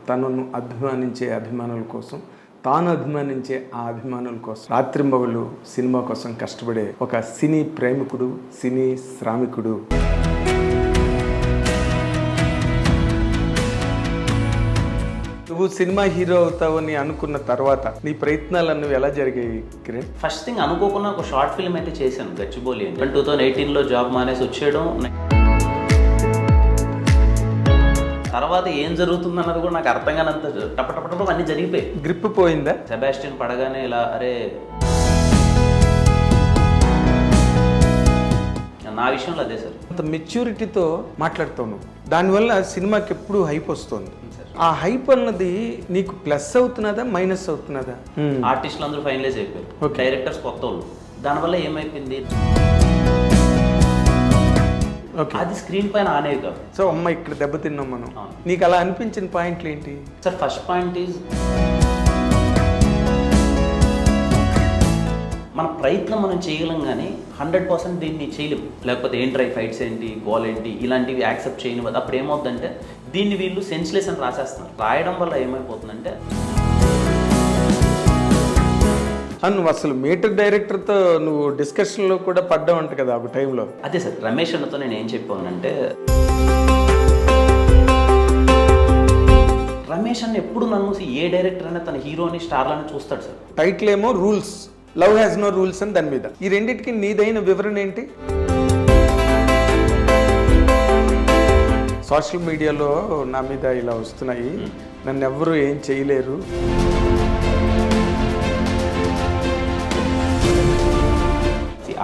తనను అభిమానించే అభిమానుల కోసం, తాను అభిమానించే ఆ అభిమానుల కోసం రాత్రింబవళ్ళు సినిమా కోసం కష్టపడే ఒక సినీ ప్రేమికుడు, సినీ శ్రామికుడు. నువ్వు సినిమా హీరో అవుతావని అనుకున్న తర్వాత నీ ప్రయత్నాలు ఎలా జరిగాయి కిరణ్? ఫస్ట్ థింగ్ అనుకోకుండా ఒక షార్ట్ ఫిల్మ్ అయితే చేశాను, గచ్చిబౌలి అని. 2018లో జాబ్ మానేసి వచ్చేయడం, తర్వాత ఏం జరుగుతుంది అన్నది కూడా నాకు అర్థం కానంత టపటపటం అన్ని జరిగిపోయి గ్రిప్ పోయిందా? సెబాస్టియన్ పడగానే ఇలా అరే నా విషయంలో అదే సార్. అంత మెచ్యూరిటీతో మాట్లాడుతావు నువ్వు, దానివల్ల సినిమాకి ఎప్పుడు హైప్ వస్తుంది. ఆ హైప్ అన్నది నీకు ప్లస్ అవుతున్నదా మైనస్ అవుతున్నదా? ఆర్టిస్టులు అందరూ ఫైనలైజ్ అయిపోయారు, డైరెక్టర్స్ కొత్త వాళ్ళు. దానివల్ల ఏమైపోయింది, అది స్క్రీన్ పైన ఆనేవి కాదు. సో అమ్మ ఇక్కడ దెబ్బతిన్నాం మనం. నీకు అలా అనిపించిన పాయింట్లు ఏంటి సార్? ఫస్ట్ పాయింట్ ఈజ్ మన ప్రయత్నం మనం చేయగలం కానీ 100% దీన్ని చేయలేము. లేకపోతే ఏంట్రై ఫైట్స్ ఏంటి, గోల్ ఏంటి, ఇలాంటివి యాక్సెప్ట్ చేయని వద్దు. అప్పుడు ఏమవుతుందంటే దీన్ని వీళ్ళు సెన్స్లెస్ అని రాసేస్తున్నారు. రాయడం వల్ల ఏమైపోతుందంటే నువ్వు అసలు మీటర్ డైరెక్టర్తో నువ్వు డిస్కషన్లో కూడా పడ్డావంట కదా ఒక టైంలో. అదే సార్, రమేష్ అన్నతో నేను ఏం చెప్పానంటే, రమేష్ అన్న ఎప్పుడు నన్ను ఏ డైరెక్టర్ అయినా తన హీరోని స్టార్లని చూస్తాడు సార్. టైటిల్ ఏమో rules, love has no rules అని దాని మీద. ఈ రెండింటికి నీదైన వివరణ ఏంటి? సోషల్ మీడియాలో నా మీద ఇలా వస్తున్నాయి, నన్ను ఎవ్వరూ ఏం చేయలేరు.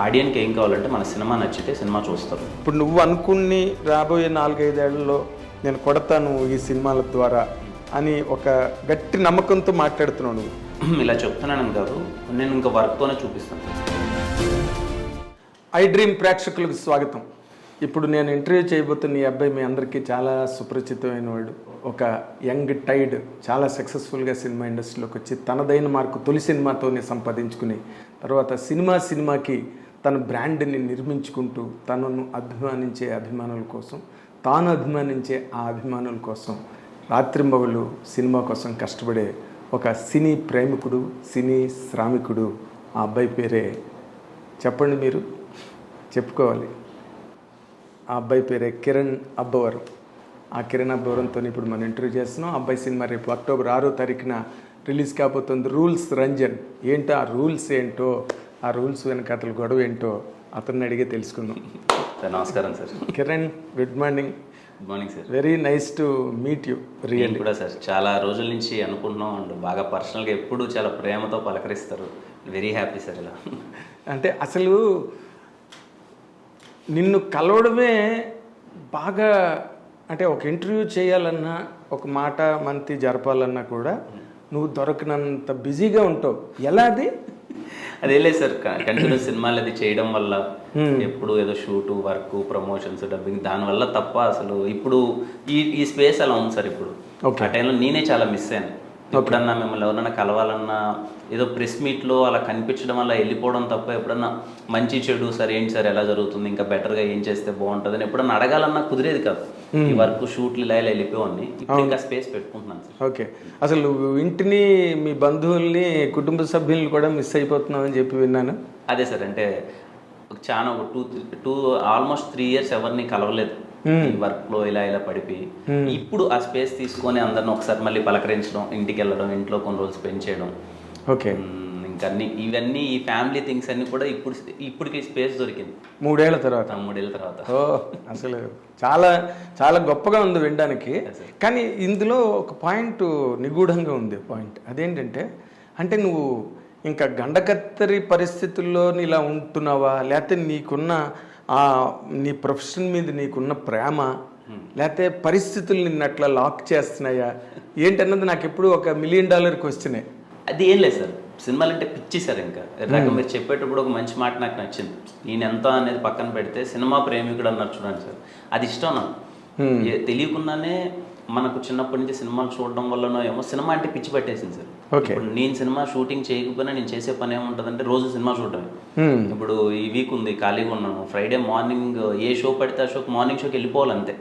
ఆడియన్కి ఏం కావాలంటే మన సినిమా నచ్చితే సినిమా చూస్తారు. ఇప్పుడు నువ్వు అనుకుని రాబోయే 4-5 ఏళ్లలో నేను కొడతాను ఈ సినిమాల ద్వారా అని ఒక గట్టి నమ్మకంతో మాట్లాడుతున్నావు నువ్వు. ఇలా చెప్తున్నాను కాదు, నేను ఇంకా వర్క్తోనే చూపిస్తాను. ఐ డ్రీమ్ ప్రేక్షకులకు స్వాగతం. ఇప్పుడు నేను ఇంటర్వ్యూ చేయబోతున్న ఈ అబ్బాయి మీ అందరికీ చాలా సుపరిచితమైన వాడు. ఒక యంగ్ టైడ్, చాలా సక్సెస్ఫుల్గా సినిమా ఇండస్ట్రీలోకి వచ్చి తనదైన మార్కు తొలి సినిమాతోనే సంపాదించుకుని తర్వాత సినిమాకి తన బ్రాండ్ని నిర్మించుకుంటూ తనను అభిమానించే అభిమానుల కోసం, తాను అభిమానించే ఆ అభిమానుల కోసం రాత్రింబవళ్ళు సినిమా కోసం కష్టపడే ఒక సినీ ప్రేమికుడు, సినీ శ్రామికుడు. ఆ అబ్బాయి పేరే చెప్పండి, మీరు చెప్పుకోవాలి. ఆ అబ్బాయి పేరే కిరణ్ అబ్బవరం. ఆ కిరణ్ అబ్బవరంతో ఇప్పుడు మనం ఇంటర్వ్యూ చేస్తున్నాం. ఆ అబ్బాయి సినిమా రేపు అక్టోబర్ 6వ తారీఖున రిలీజ్ కాబోతుంది. రూల్స్ రంజన్. ఏంటో ఆ రూల్స్ ఏంటో, ఆ రూల్స్ వెనకాతల గొడవ ఏంటో అతన్ని అడిగే తెలుసుకుందాం. సార్ నమస్కారం sir. Kiran, good morning. Good morning sir. Very nice to meet you. Real కూడా సార్, చాలా రోజుల నుంచి అనుకుంటున్నాం అండ్ బాగా పర్సనల్గా ఎప్పుడు చాలా ప్రేమతో పలకరిస్తారు. Very happy sir. ఇలా అంటే అసలు నిన్ను కలవడమే బాగా, అంటే ఒక ఇంటర్వ్యూ చేయాలన్నా, ఒక మాట మంతి జరపాలన్నా కూడా నువ్వు దొరకనంత బిజీగా ఉంటావు. ఎలా అది? అదే లేదు సార్, కంటిన్యూస్ సినిమాలు అది చేయడం వల్ల ఎప్పుడు ఏదో షూటు, వర్క్, ప్రమోషన్స్, డబ్బింగ్, దానివల్ల తప్ప అసలు ఇప్పుడు ఈ స్పేస్ అలా ఉంది సార్. ఇప్పుడు ఆ టైంలో నేనే చాలా మిస్ అయ్యాను. ఎప్పుడన్నా మిమ్మల్ని ఎవరన్నా కలవాలన్నా ఏదో ప్రెస్ మీట్లో అలా కనిపించడం వల్ల వెళ్ళిపోవడం తప్ప, ఎప్పుడన్నా మంచి చెడు సార్ ఏంటి సార్ ఎలా జరుగుతుంది, ఇంకా బెటర్గా ఏం చేస్తే బాగుంటుంది అని ఎప్పుడన్నా అడగాలన్నా కుదిరేది కాదు. ఈ వర్క్, షూట్లు ఇలా వెళ్ళిపోవన్నీ ఇప్పుడు ఇంకా స్పేస్ పెట్టుకుంటున్నాను సార్. ఓకే, అసలు నువ్వు ఇంటిని, మీ బంధువుల్ని, కుటుంబ సభ్యుల్ని కూడా మిస్ అయిపోతున్నావు అని చెప్పి విన్నాను. అదే సార్, అంటే చాలా ఆల్మోస్ట్ 3 years ఎవరిని కలవలేదు వర్క్ లో ఇలా పడిపోయి. ఇప్పుడు ఆ స్పేస్ తీసుకొని అందరిని ఒకసారి మళ్ళీ పలకరించడం, ఇంటికి వెళ్ళడం, ఇంట్లో కొన్ని రోజులు స్పెండ్ చేయడం. ఓకే, ఇంకా ఇవన్నీ ఈ ఫ్యామిలీ థింగ్స్ అన్ని కూడా ఇప్పటికి స్పేస్ దొరికింది 3 ఏళ్ల తర్వాత. 3 ఏళ్ళ తర్వాత. ఓ, అసలు చాలా చాలా గొప్పగా ఉంది వినడానికి. కానీ ఇందులో ఒక పాయింట్ నిగూఢంగా ఉంది. పాయింట్ అదేంటంటే, అంటే నువ్వు ఇంకా గండకత్తరి పరిస్థితుల్లో ఇలా ఉంటున్నావా, లేకపోతే నీకున్న నీ ప్రొఫెషన్ మీద నీకున్న ప్రేమ, లేకపోతే పరిస్థితులు నిన్ను అట్లా లాక్ చేస్తున్నాయా ఏంటన్నది నాకు ఎప్పుడు ఒక $1 million క్వశ్చనే. అది ఏం లేదు సార్, సినిమాలు అంటే పిచ్చి సార్. ఇంకా ఇందాక మీరు చెప్పేటప్పుడు ఒక మంచి మాట నాకు నచ్చింది. నేను ఎంత అనేది పక్కన పెడితే సినిమా ప్రేమికుడు అన్నారు చూడండి సార్, అది ఇష్టం నాకు. తెలియకుండానే మనకు చిన్నప్పటి నుంచి సినిమాలు చూడడం వల్లనో ఏమో సినిమా అంటే పిచ్చి పట్టేసింది సార్. ఇప్పుడు నేను సినిమా షూటింగ్ చేయకపోయినా నేను చేసే పని ఏముంటుందంటే రోజు సినిమా చూడటమే. ఇప్పుడు ఈ వీక్ ఉంది, ఖాళీగా ఉన్నాను, ఫ్రైడే మార్నింగ్ ఏ షో పడితే ఆ షోకి మార్నింగ్ షోకి వెళ్ళిపోవాలి అంతే.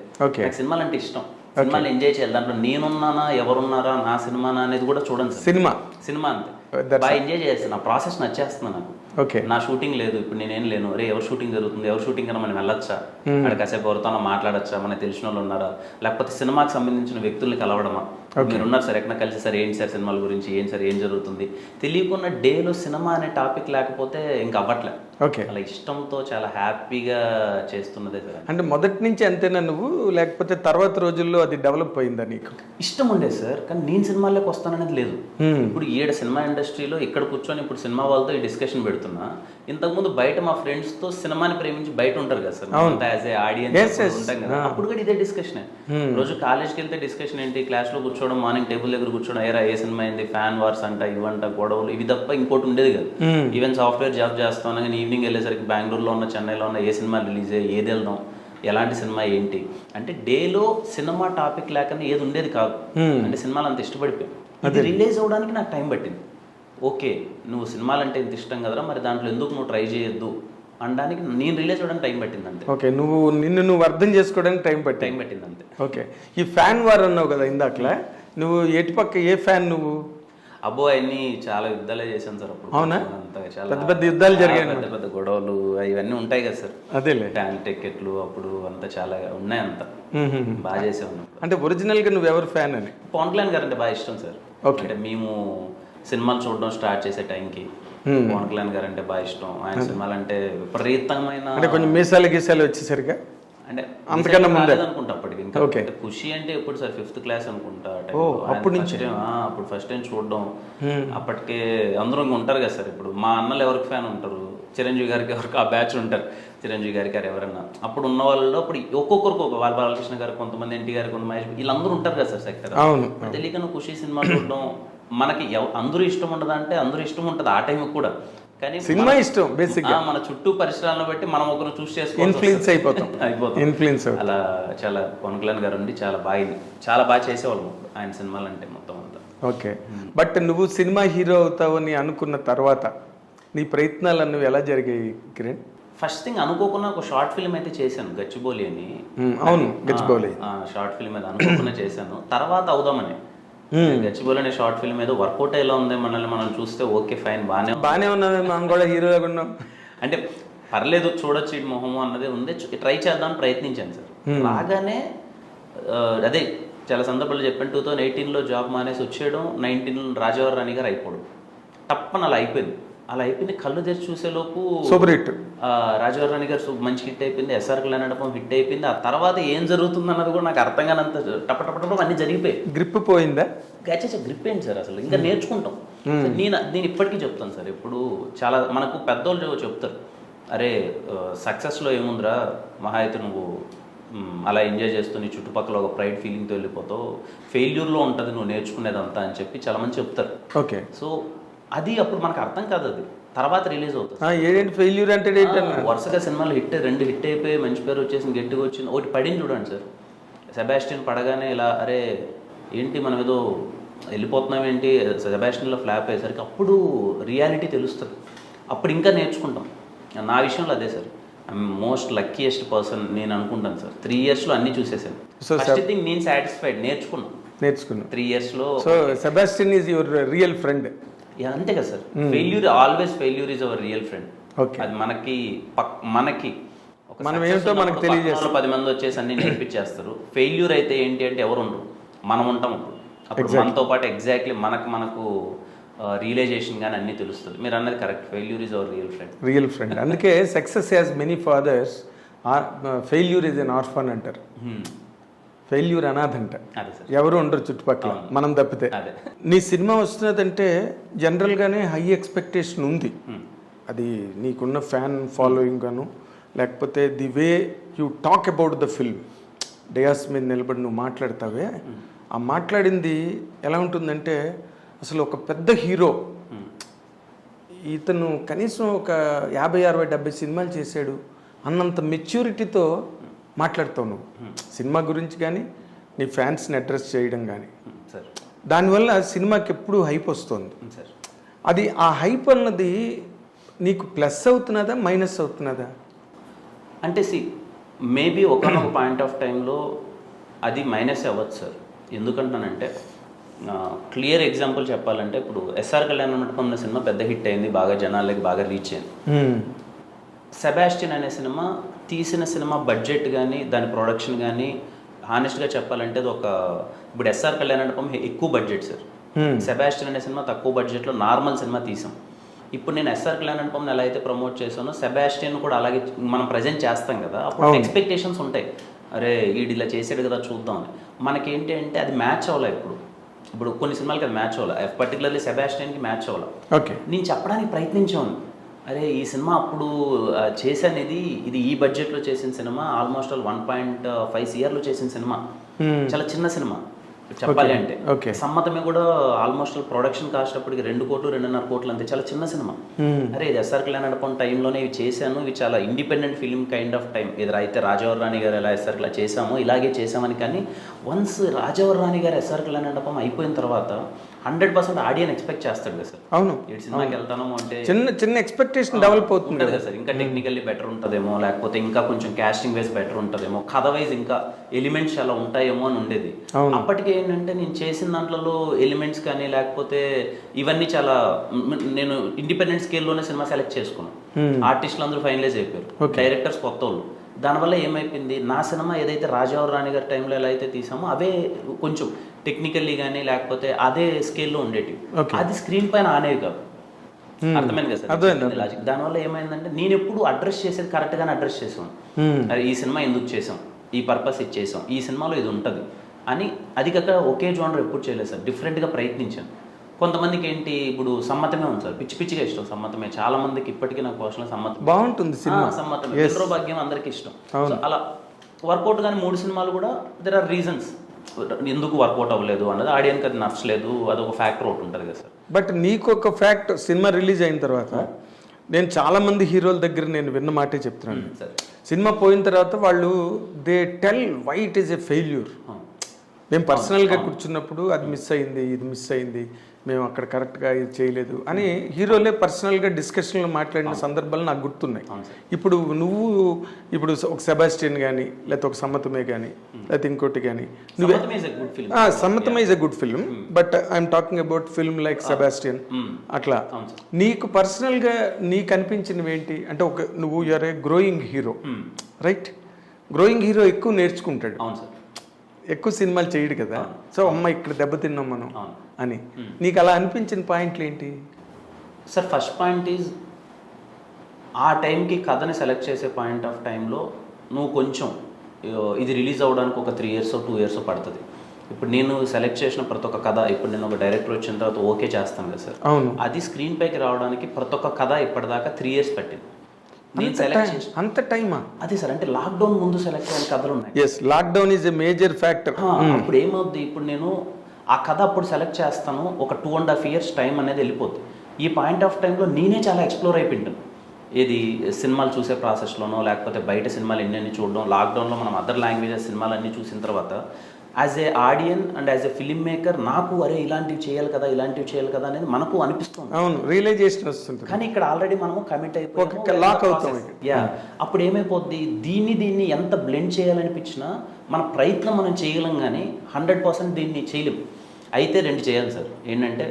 సినిమాలు అంటే ఇష్టం. సినిమాలు ఎంజాయ్ చేయాలి. దాంట్లో నేనున్నానా, ఎవరున్నారా, నా సినిమానా అనేది కూడా చూడండి సార్. సినిమా అంతే బాగా ఎంజాయ్ చేస్తాను. నా ప్రాసెస్ నచ్చేస్తుంది నాకు. ఓకే, నా షూటింగ్ లేదు, ఇప్పుడు నేనేం లేను, రే ఎవరు షూటింగ్ జరుగుతుంది, ఎవరు షూటింగ్ కన్నా మనం వెళ్ళొచ్చా, అక్కడ కాసేపు ఎవరితో మాట్లాడచ్చా, మనకు తెలిసిన వాళ్ళు ఉన్నారా, లేకపోతే సినిమాకి సంబంధించిన వ్యక్తుల్ని కలవడమా, మీరు ఉన్నారు సార్ ఎక్కడ కలిసి సార్ ఏంటి సార్ సినిమాల గురించి, ఏంటి సార్ ఏం జరుగుతుంది తెలియకుండా డేలో సినిమా అనే టాపిక్ లేకపోతే ఇంకా అవ్వట్లే. ఓకే, అలా ఇష్టంతో చాలా హ్యాపీగా చేస్తున్నదే సార్. అంటే మొదటి నుంచి అంతేనా నువ్వు, లేకపోతే తర్వాత రోజుల్లో అది డెవలప్ అయిందా నీకు? ఇష్టం ఉండేది సార్, కానీ నేను సినిమాల్లోకి వస్తాననేది లేదు. ఇప్పుడు ఈడ సినిమా ఇండస్ట్రీలో ఇక్కడ కూర్చొని ఇప్పుడు సినిమా వాళ్ళతో ఈ డిస్కషన్ పెడుతున్నా, ఇంతకుముందు బయట మా ఫ్రెండ్స్ తో సినిమాని ప్రేమించి బయట ఉంటారు కదా సార్, యాజ్ ఏ ఆడియన్స్ ఉంటాం కదా, అప్పుడు కూడా ఇదే డిస్కషన్. రోజు కాలేజ్కి వెళ్తే డిస్కషన్ ఏంటి, క్లాస్ లో కూర్చోవడం, మార్నింగ్ టేబుల్ దగ్గర కూర్చోవడం, ఏ సినిమా అయింది, ఫ్యాన్ వార్స్ అంట, ఇవంట, గొడవలు, ఇవి తప్ప ఇంకోటి ఉండేది కదా. ఈవెన్ సాఫ్ట్వేర్ జాబ్ చేస్తాను కానీ ఈవినింగ్ వెళ్ళేసరికి బెంగళూరులో ఉన్న, చెన్నైలో ఉన్న ఏ సినిమా రిలీజ్ అయ్యి ఏది వెళ్దాం, ఎలాంటి సినిమా ఏంటి అంటే డేలో సినిమా టాపిక్ లేకుండా ఏది ఉండేది కాదు. అంటే సినిమాలు అంత ఇష్టపడిపోయాయి. అది రిలీజ్ అవ్వడానికి నాకు టైం పట్టింది. ఓకే, నువ్వు సినిమాలు అంటే ఇంత ఇష్టం కదరా, మరి దాంట్లో ఎందుకు నువ్వు ట్రై చేయొద్దు అనడానికి నేను రిలీజ్ అవ్వడానికి టైం పట్టింది అంతే. ఓకే, నువ్వు అర్థం చేసుకోవడానికి టైం పట్టింది అంతే. ఓకే, ఈ ఫ్యాన్ వార్ అన్నావు కదా ఇందాకలా, నువ్వు ఎటుపక్క ఏ ఫ్యాన్ నువ్వు? అబ్బో అన్ని చాలా యుద్ధాలే చేశాను సార్ అప్పుడు. అవునా? అంతగా చాలా పెద్ద పెద్ద యుద్ధాలు జరిగాయి, పెద్ద పెద్ద గొడవలు ఇవన్నీ ఉంటాయి కదా సార్. అదేలే, ఫ్యాన్ టికెట్లు అప్పుడు అంతా చాలా ఉన్నాయి, అంతా బాగా చేసేవాళ్ళం. అంటే ఒరిజినల్ గా నువ్వు ఎవరు ఫ్యాన్ అని? పవన్ కళ్యాణ్ గారు అంటే బాగా ఇష్టం సార్. ఓకే, అంటే మేము సినిమాలు చూడడం స్టార్ట్ చేసే టైంకి పవన్ కళ్యాణ్ గారు అంటే బాగా ఇష్టం. ఆయన సినిమాలు అంటే విపరీతమైన, అంటే కొంచెం మీసాలు గీసాలు వచ్చేసరిగా అంటే అంతకన్నా ముందే అనుకుంటా అప్పటికి. ఇంకా ఖుషి అంటే ఎప్పుడు సార్ 5th క్లాస్ అనుకుంటా. అప్పుడు ఫస్ట్ టైం చూడడం, అప్పటికే అందరూ ఇంకా ఉంటారు కదా సార్. ఇప్పుడు మా అన్నలు ఎవరికి ఫ్యాన్ ఉంటారు, చిరంజీవి గారికి ఎవరికి ఆ బ్యాచ్ ఉంటారు, చిరంజీవి గారికి ఎవరన్నా అప్పుడు ఉన్న వాళ్ళు. అప్పుడు ఒక్కొక్కరికి ఒక బాలకృష్ణ గారు, కొంతమంది ఎన్టీ గారు, కొంత మహేష్, వీళ్ళందరూ ఉంటారు కదా సార్ సెక్టర్. తెలియక నువ్వు ఖుషి సినిమా చూడడం, మనకి అందరూ ఇష్టం ఉండదు అంటే అందరూ ఇష్టం ఉంటుంది ఆ టైంకి కూడా, కానీ సినిమా ఇష్టం బేసిక్ గా మన చుట్టూ పరిసరాలను బట్టి మనం ఒకరు చూస్ చేసుకోవాలి, ఇన్ఫ్లుయెన్స్ అయిపోతాం. అలా చాలా పవన్ కళ్యాణ్ గారు ఉండి చాలా బాగా చేసేవాళ్ళం ఆయన సినిమాలు అంటే మొత్తం అంతా. ఓకే, బట్ నువ్వు సినిమా హీరో అవుతావని అనుకున్న తర్వాత నీ ప్రయత్నాలు అన్నవి ఎలా జరిగాయి కిరణ్? ఫస్ట్ థింగ్ అనుకోకుండా ఒక షార్ట్ ఫిల్మ్ అయితే చేశాను, గచ్చిబౌలి అని. అవును, గచ్చిబౌలి షార్ట్ ఫిల్మ్ అయితే అనుకోకుండా చేశాను. తర్వాత అవుదామని గచ్చిబౌలి అనే షార్ట్ ఫిల్మ్ ఏదో వర్కౌట్ ఎలా ఉంది, మనం చూస్తే ఓకే ఫైన్ బాగానే ఉన్నది, మనం కూడా హీరోగా ఉన్నాం అంటే పర్లేదు చూడొచ్చు ఈ మొహము అన్నది ఉంది, ట్రై చేద్దాం ప్రయత్నించాను సార్. రాగానే అదే చాలా సందర్భాలు చెప్పాను, 2018లో జాబ్ మానేసి వచ్చేయడం, 19 రాజావారి రాణి గారు అయిపోవడం, తప్పని అలా అయిపోయింది. కళ్ళు తెరిచి చూసేలోపు సూపర్ హిట్ రాజావారి రాణి గారు మంచి హిట్ అయిపోయింది, ఎస్ఆర్ కళ్యాణం హిట్ అయిపోయింది. ఆ తర్వాత ఏం జరుగుతుంది అన్నది కూడా నాకు అర్థం కానంత టపటపటం అన్ని జరిగిపోయాయి. గ్రిప్ పోయిందా? గచ్చా గ్రిప్ ఏంటి సార్ అసలు, ఇంకా నేర్చుకుంటాం. నేను ఇప్పటికీ చెప్తాను సార్, ఇప్పుడు చాలా మనకు పెద్దోళ్ళు చెప్తారు, అరే సక్సెస్లో ఏముందిరా మహా అయితే నువ్వు అలా ఎంజాయ్ చేస్తూ నీ చుట్టుపక్కల ఒక ప్రైడ్ ఫీలింగ్తో వెళ్ళిపోతావు, ఫెయిల్యూర్లో ఉంటుంది నువ్వు నేర్చుకునేదంతా అని చెప్పి చాలా మంది చెప్తారు. ఓకే, సో అది అప్పుడు మనకు అర్థం కాదు, అది తర్వాత రిలీజ్ అవుతుంది. ఏంటి ఫెయిల్యూర్ అంటే? వరుసగా సినిమాలు 2 హిట్ అయిపోయి మంచి పేరు వచ్చేసి గట్టిగా వచ్చింది. ఒకటి పడింది చూడండి సార్, సెబాస్టియన్ పడగానే ఇలా అరే ఏంటి మనం ఏదో వెళ్ళిపోతున్నాం ఏంటి, సెబాస్టియన్లో ఫ్లాప్ అయ్యేసరికి అప్పుడు రియాలిటీ తెలుస్తుంది, అప్పుడు ఇంకా నేర్చుకుంటాం. నా విషయంలో అదే sir, I'm most luckiest person నేను అనుకుంటాను సార్. 3 yearsలో అన్ని చూసేసాను. ఫస్ట్ థింగ్ నేను సాటిస్ఫైడ్, నేర్చుకున్నాను 3 yearsలో. So Sebastian is your real friend? అంతే కదా sir, failure is our real friend. అది మనకి మనం ఏంటో మనకు తెలియజేస్తారు. 10 మంది వచ్చేసి అన్ని నేర్పించేస్తారు. ఫెయిల్యూర్ అయితే ఏంటి అంటే ఎవరు ఉండరు, మనం ఉంటాం. అప్పుడు మనతో పాటు ఎగ్జాక్ట్లీ మనకు రియలైజేషన్ కానీ అన్నీ తెలుస్తుంది. మీరు అన్నది correct, failure is our real friend. అందుకే success has many fathers, failure is an orphan అంటారు. ఫెయిల్యూర్ అనాథంట, ఎవరు ఉండరు చుట్టుపక్కల మనం తప్పితే. నీ సినిమా వస్తున్నదంటే జనరల్గానే హై ఎక్స్పెక్టేషన్ ఉంది, అది నీకున్న ఫ్యాన్ ఫాలోయింగ్ గాను, లేకపోతే the way you talk about the film, dais మీద నిలబడి నువ్వు మాట్లాడతావే, ఆ మాట్లాడింది ఎలా ఉంటుందంటే అసలు ఒక పెద్ద హీరో ఇతను కనీసం ఒక 50, 60, 70 సినిమాలు చేశాడు అన్నంత మెచ్యూరిటీతో మాట్లాడుతావు నువ్వు సినిమా గురించి కానీ, నీ ఫ్యాన్స్ని అడ్రస్ చేయడం కానీ. దానివల్ల సినిమాకి ఎప్పుడు హైప్ వస్తుంది. అది ఆ హైప్ అన్నది నీకు ప్లస్ అవుతున్నదా మైనస్ అవుతున్నదా? అంటే మేబీ ఒకనొక పాయింట్ ఆఫ్ టైంలో అది మైనస్ అవ్వచ్చు సార్. ఎందుకంటానంటే క్లియర్ ఎగ్జాంపుల్ చెప్పాలంటే ఇప్పుడు ఎస్ఆర్ కళ్యాణ మండపం అనే సినిమా పెద్ద హిట్ అయింది, బాగా జనాలకి బాగా రీచ్ అయింది. సెబాస్టియన్ అనే సినిమా తీసిన సినిమా బడ్జెట్ కానీ దాని ప్రొడక్షన్ కానీ హానెస్ట్గా చెప్పాలంటే అది ఒక, ఇప్పుడు ఎస్ఆర్ కళ్యాణ మండపం ఎక్కువ బడ్జెట్ సార్, సెబాస్టియన్ అనే సినిమా తక్కువ బడ్జెట్లో నార్మల్ సినిమా తీసాం. ఇప్పుడు నేను ఎస్ఆర్ కళ్యాణ మండపం ఎలా అయితే ప్రమోట్ చేశానో సెబాస్టియన్ కూడా అలాగే మనం ప్రజెంట్ చేస్తాం కదా, అప్పుడు ఎక్స్పెక్టేషన్స్ ఉంటాయి, అరే వీడు ఇలా చేసాడు కదా చూద్దాం అని. మనకేంటి అంటే అది మ్యాచ్ అవ్వాలి. ఇప్పుడు కొన్ని సినిమాలకి అది మ్యాచ్ అవ్వాలి, పర్టికులర్లీ సెబాస్టియన్కి మ్యాచ్ అవ్వాలి. ఓకే, నేను చెప్పడానికి ప్రయత్నించాను, అరే ఈ సినిమా అప్పుడు చేశానేది ఇది ఈ బడ్జెట్లో చేసిన సినిమా, ఆల్మోస్ట్ 1.5 CRలో చేసిన సినిమా, చాలా చిన్న సినిమా చెప్పాలి అంటే. సమ్మతమే కూడా ఆల్మోస్ట్ ప్రొడక్షన్ కాస్ట్ అప్పటికి 2 కోట్లు 2.5 కోట్లు అంతే, చాలా చిన్న సినిమా. అరే ఇది ఎస్ఆర్ కళ్యాణ మండపం టైంలోనే ఇవి చేశాను, ఇవి చాలా independent film kind of time. అయితే రాజవర్ రాణి గారు ఎలా ఎస్ఆర్ కళ్యాణ్ చేసామో ఇలాగే చేసామని. కానీ వన్స్ రాజవర్ రాణి గారు ఎస్ఆర్ కళ్యాణ మండపం అయిపోయిన తర్వాత 100% ఆడియన్ ఎక్స్పెక్ట్ చేస్తాడు కదా సార్. అవును, ఈ సినిమాకి వెళ్తాను అంటే చిన్న ఎక్స్పెక్టేషన్ డెవలప్ అవుతుంది కదా సార్. ఇంకా టెక్నికల్లీ బెటర్ ఉంటుందేమో, లేకపోతే ఇంకా కొంచెం కాస్టింగ్ వైజ్ బెటర్ ఉంటుందేమో, కథ వైజ్ ఇంకా ఎలిమెంట్స్ చాలా ఉంటాయేమో అని ఉండేది. అప్పటికి ఏంటంటే నేను చేసిన దాంట్లో ఎలిమెంట్స్ కానీ లేకపోతే ఇవన్నీ చాలా, నేను ఇండిపెండెంట్ స్కేల్లోనే సినిమా సెలెక్ట్ చేసుకున్నాను. ఆర్టిస్టులు అందరూ ఫైనలైజ్ అయిపోయారు, డైరెక్టర్స్ కొత్త వాళ్ళు. దానివల్ల ఏమైపోయింది, నా సినిమా ఏదైతే రాజావర్ రాణి గారి టైంలో ఎలా అయితే తీసామో అవే కొంచెం టెక్నికల్లీ కానీ లేకపోతే అదే స్కేల్లో ఉండేటివి. అది స్క్రీన్ పైన ఆనేవి కాదు. అర్థమైంది కదా సార్ లాజిక్. దానివల్ల ఏమైందంటే నేను ఎప్పుడు అడ్రస్ చేసేది కరెక్ట్గానే అడ్రస్ చేసాను. అది ఈ సినిమా ఎందుకు చేసాం, ఈ పర్పస్ ఇది చేసాం, ఈ సినిమాలో ఇది ఉంటుంది అని. అది కాక ఒకే జోనర్ ఎప్పుడు చేయలేదు సార్, డిఫరెంట్గా ప్రయత్నించాను. కొంతమందికి ఏంటి ఇప్పుడు సమ్మతమే ఉంది సార్, పిచ్చి పిచ్చిగా ఇష్టం సమ్మతమే. చాలా మందికి ఇప్పటికీ నాకు పర్సనల్ సమ్మతం బాగుంటుంది, సమ్మతమే ఎంతో భాగ్యం అందరికీ ఇష్టం. అలా వర్కౌట్ కానీ 3 సినిమాలు కూడా దెర్ ఆర్ రీజన్స్ ఎందుకు వర్కౌట్ అవ్వలేదు అన్నది, ఆడియన్కి అది నచ్చలేదు, అది ఒక ఫ్యాక్టర్ ఒకటి ఉంటుంది కదా సార్. బట్ నీకు ఒక ఫ్యాక్ట్, సినిమా రిలీజ్ అయిన తర్వాత నేను చాలా మంది హీరోల దగ్గర నేను విన్న మాటే చెప్తున్నాను, సినిమా పోయిన తర్వాత వాళ్ళు they tell why it is a failure. మేము పర్సనల్గా కూర్చున్నప్పుడు అది మిస్ అయింది, ఇది మిస్ అయింది, మేము అక్కడ కరెక్ట్గా ఇది చేయలేదు అని హీరోలే పర్సనల్గా డిస్కషన్లో మాట్లాడిన సందర్భాలు నాకు గుర్తున్నాయి. ఇప్పుడు నువ్వు ఇప్పుడు ఒక సెబాస్టియన్ కానీ లేకపోతే ఒక సమ్మతమే కానీ లేకపోతే ఇంకోటి కానీ, నువ్వే సమ్మతమే is a good film, but I'm talking about film like Sebastian. అట్లా నీకు పర్సనల్గా నీకు అనిపించినవి ఏంటి అంటే, ఒక నువ్వు you're a growing hero, right? Growing hero ఎక్కువ నేర్చుకుంటాడు, ఎక్కువ సినిమాలు చేయడు కదా. సో అమ్మ ఇక్కడ దెబ్బతిన్నాం మనం అని నీకు అలా అనిపించిన పాయింట్లు ఏంటి సార్? ఫస్ట్ పాయింట్ ఈజ్ ఆ టైంకి కథని సెలెక్ట్ చేసే పాయింట్ ఆఫ్ టైంలో నువ్వు కొంచెం ఇది రిలీజ్ అవ్వడానికి ఒక 3 years 2 years పడుతుంది. ఇప్పుడు నేను సెలెక్ట్ చేసిన ప్రతి ఒక్క కథ, ఇప్పుడు నేను ఒక డైరెక్టర్ వచ్చిన తర్వాత ఓకే చేస్తాను కదా సార్, అవును, అది స్క్రీన్ పైకి రావడానికి ప్రతి ఒక్క కథ ఇప్పటిదాకా 3 years పట్టింది. నేను సెలెక్ట్ చేసి అంత టైమా? అదే సార్, అంటే లాక్డౌన్ ముందు సెలెక్ట్ అయిన కథలు ఉన్నాయి. yes, lockdown is a major factor. అప్పుడు ఏమవుద్ది, ఇప్పుడు నేను ఆ కథ అప్పుడు సెలెక్ట్ చేస్తాను, ఒక 2.5 years టైం అనేది వెళ్ళిపోద్ది. ఈ పాయింట్ ఆఫ్ టైంలో నేనే చాలా ఎక్స్ప్లోర్ అయిపోయింటాను, ఏది సినిమాలు చూసే ప్రాసెస్లోనో లేకపోతే బయట సినిమాలు ఎన్ని చూడడం. లాక్డౌన్లో మనం అదర్ లాంగ్వేజెస్ సినిమాలన్నీ చూసిన తర్వాత as a audience and as a film maker నాకు అరే ఇలాంటివి చేయాలి కదా, ఇలాంటివి చేయాలి కదా అనేది మనకు అనిపిస్తుంది. అవును, రియలైజేషన్ వస్తుంది. కానీ ఇక్కడ ఆల్రెడీ మనము కమిట్ అయిపోయి లాక్ అవుతాం. అప్పుడు ఏమైపోద్ది, దీన్ని ఎంత బ్లెండ్ చేయాలనిపించినా మన ప్రయత్నం మనం చేయగలం, కానీ 100% దీన్ని చేయలేం. అయితే 2 చేయాలి సార్. ఏంటంటే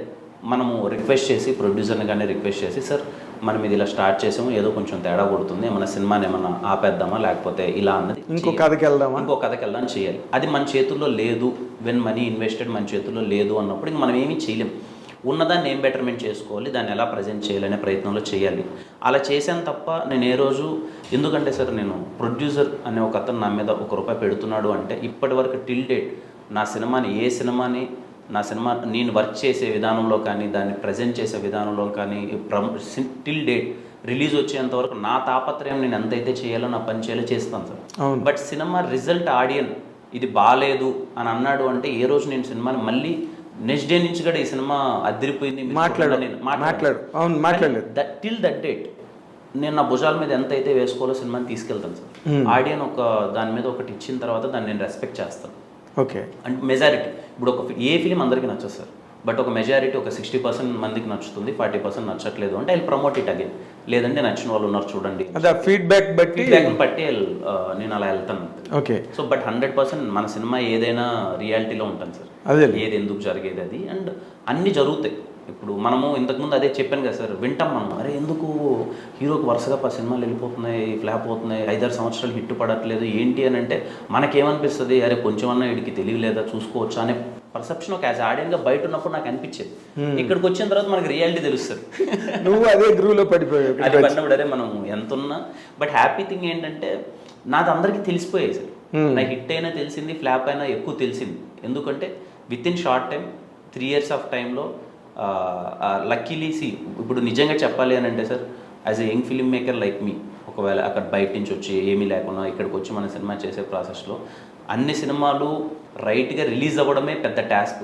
మనము రిక్వెస్ట్ చేసి ప్రొడ్యూసర్ని కానీ రిక్వెస్ట్ చేసి, సార్ మనం ఇది ఇలా స్టార్ట్ చేసాము, ఏదో కొంచెం తేడా కొడుతుంది, మన సినిమాని ఏమన్నా ఆపేద్దామా లేకపోతే ఇలా అన్నది ఇంకో కథకి వెళ్దాం చేయాలి. అది మన చేతుల్లో లేదు, వెన్ మనీ ఇన్వెస్టెడ్ మన చేతుల్లో లేదు అన్నప్పుడు ఇంక మనం ఏమీ చేయలేం. ఉన్నదాన్ని ఏం బెటర్మెంట్ చేసుకోవాలి, దాన్ని ఎలా ప్రజెంట్ చేయాలనే ప్రయత్నంలో చేయాలి. అలా చేశాను తప్ప నేను ఏ రోజు, ఎందుకంటే సార్ నేను ప్రొడ్యూసర్ అనే ఒక అతను నా మీద ₹1 పెడుతున్నాడు అంటే ఇప్పటి వరకు టిల్ డేట్ నా సినిమాని నా సినిమా నేను వర్క్ చేసే విధానంలో కానీ దాన్ని ప్రజెంట్ చేసే విధానంలో కానీ టిల్ డేట్ రిలీజ్ వచ్చేంత వరకు నా తాపత్రయం నేను ఎంతైతే చేయాలో నా పని చేయాలో చేస్తాను సార్. బట్ సినిమా రిజల్ట్ ఆడియన్ ఇది బాగాలేదు అని అన్నాడు అంటే ఏ రోజు నేను సినిమాని మళ్ళీ నెక్స్ట్ డే నుంచి కూడా ఈ సినిమా అదిరిపోయింది టిల్ దట్ డేట్ నేను నా భుజాల మీద ఎంత అయితే వేసుకోవాలో సినిమాని తీసుకెళ్తాను సార్. ఆడియన్ ఒక దాని మీద ఒకటి ఇచ్చిన తర్వాత దాన్ని నేను రెస్పెక్ట్ చేస్తాను. ఓకే, అండ్ మెజారిటీ ఇప్పుడు ఏ ఫిలిం అందరికీ నచ్చదు సార్, బట్ ఒక మెజారిటీ ఒక 60% మందికి నచ్చుతుంది, 40% నచ్చట్లేదు అంటే ఐ ప్రమోట్ ఇట్ అగైన్. లేదంటే నచ్చిన వాళ్ళు ఉన్నారు చూడండి, అదే ఫీడ్బ్యాక్ బట్టి ఫీడ్బ్యాక్ని బట్టి నేను అలా వెళ్తాను. ఓకే. సో బట్ 100% మన సినిమా ఏదైనా రియాలిటీలో ఉంటుంది సార్, అదే ఏది ఎందుకు జరిగేది అది, అండ్ అన్నీ జరుగుతాయి. ఇప్పుడు మనము ఇంతకుముందు అదే చెప్పాను కదా సార్, వింటాం మనం, అరే ఎందుకు హీరోకి వరుసగా 10 సినిమాలు వెళ్ళిపోతున్నాయి, ఫ్లాప్ అవుతున్నాయి, 5-6 సంవత్సరాలు హిట్ పడట్లేదు ఏంటి అని అంటే మనకేమనిపిస్తుంది, అరే కొంచెమన్నా వీడికి తెలియలేదా చూసుకోవచ్చా అనే పర్సెప్షన్ ఒక యాజ్ ఆడియన్గా బయట ఉన్నప్పుడు నాకు అనిపించేది. ఇక్కడికి వచ్చిన తర్వాత మనకి రియాలిటీ తెలుస్తుంది. నువ్వు అదే గ్రూవ్లో పడిపోయావు. అది పడినప్పుడు అరే మనం ఎంత ఉన్నా, బట్ హ్యాపీ థింగ్ ఏంటంటే నాది అందరికీ తెలిసిపోయాయి సార్. నాకు హిట్ అయినా తెలిసింది, ఫ్లాప్ అయినా ఎక్కువ తెలిసింది. ఎందుకంటే with in short time 3 years of టైంలో లక్కీలీ ఇప్పుడు నిజంగా చెప్పాలి అని అంటే sir, as a young film maker like me, ఒకవేళ అక్కడ బయట నుంచి వచ్చి ఏమీ లేకుండా ఇక్కడికి వచ్చి మన సినిమా చేసే ప్రాసెస్లో అన్ని సినిమాలు రైట్గా రిలీజ్ అవ్వడమే పెద్ద టాస్క్.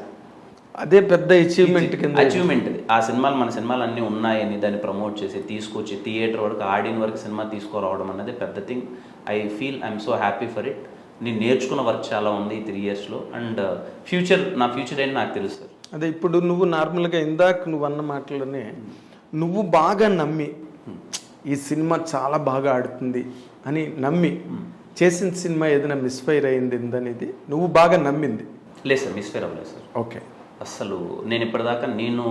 అదే పెద్ద అచీవ్మెంట్ అది. ఆ సినిమాలు మన సినిమాలు అన్నీ ఉన్నాయని దాన్ని ప్రమోట్ చేసి తీసుకొచ్చి థియేటర్ వరకు ఆడియన్ వరకు సినిమా తీసుకురావడం అనేది పెద్ద thing. I feel I'm so happy for it. నేను నేర్చుకున్న వర్క్ చాలా ఉంది ఈ 3 yearsలో, అండ్ నా ఫ్యూచర్ ఏంటి నాకు తెలుస్తుంది. అదే ఇప్పుడు నువ్వు నార్మల్గా ఇందాక నువ్వు అన్న మాటలోనే నువ్వు బాగా నమ్మి ఈ సినిమా చాలా బాగా ఆడుతుంది అని నమ్మి చేసిన సినిమా ఏదైనా మిస్ఫైర్ అయింది అనేది నువ్వు బాగా నమ్మింది? లేదు సార్, మిస్ఫైర్ అవ్వలేదు సార్. ఓకే. అసలు నేను ఇప్పటిదాకా నేను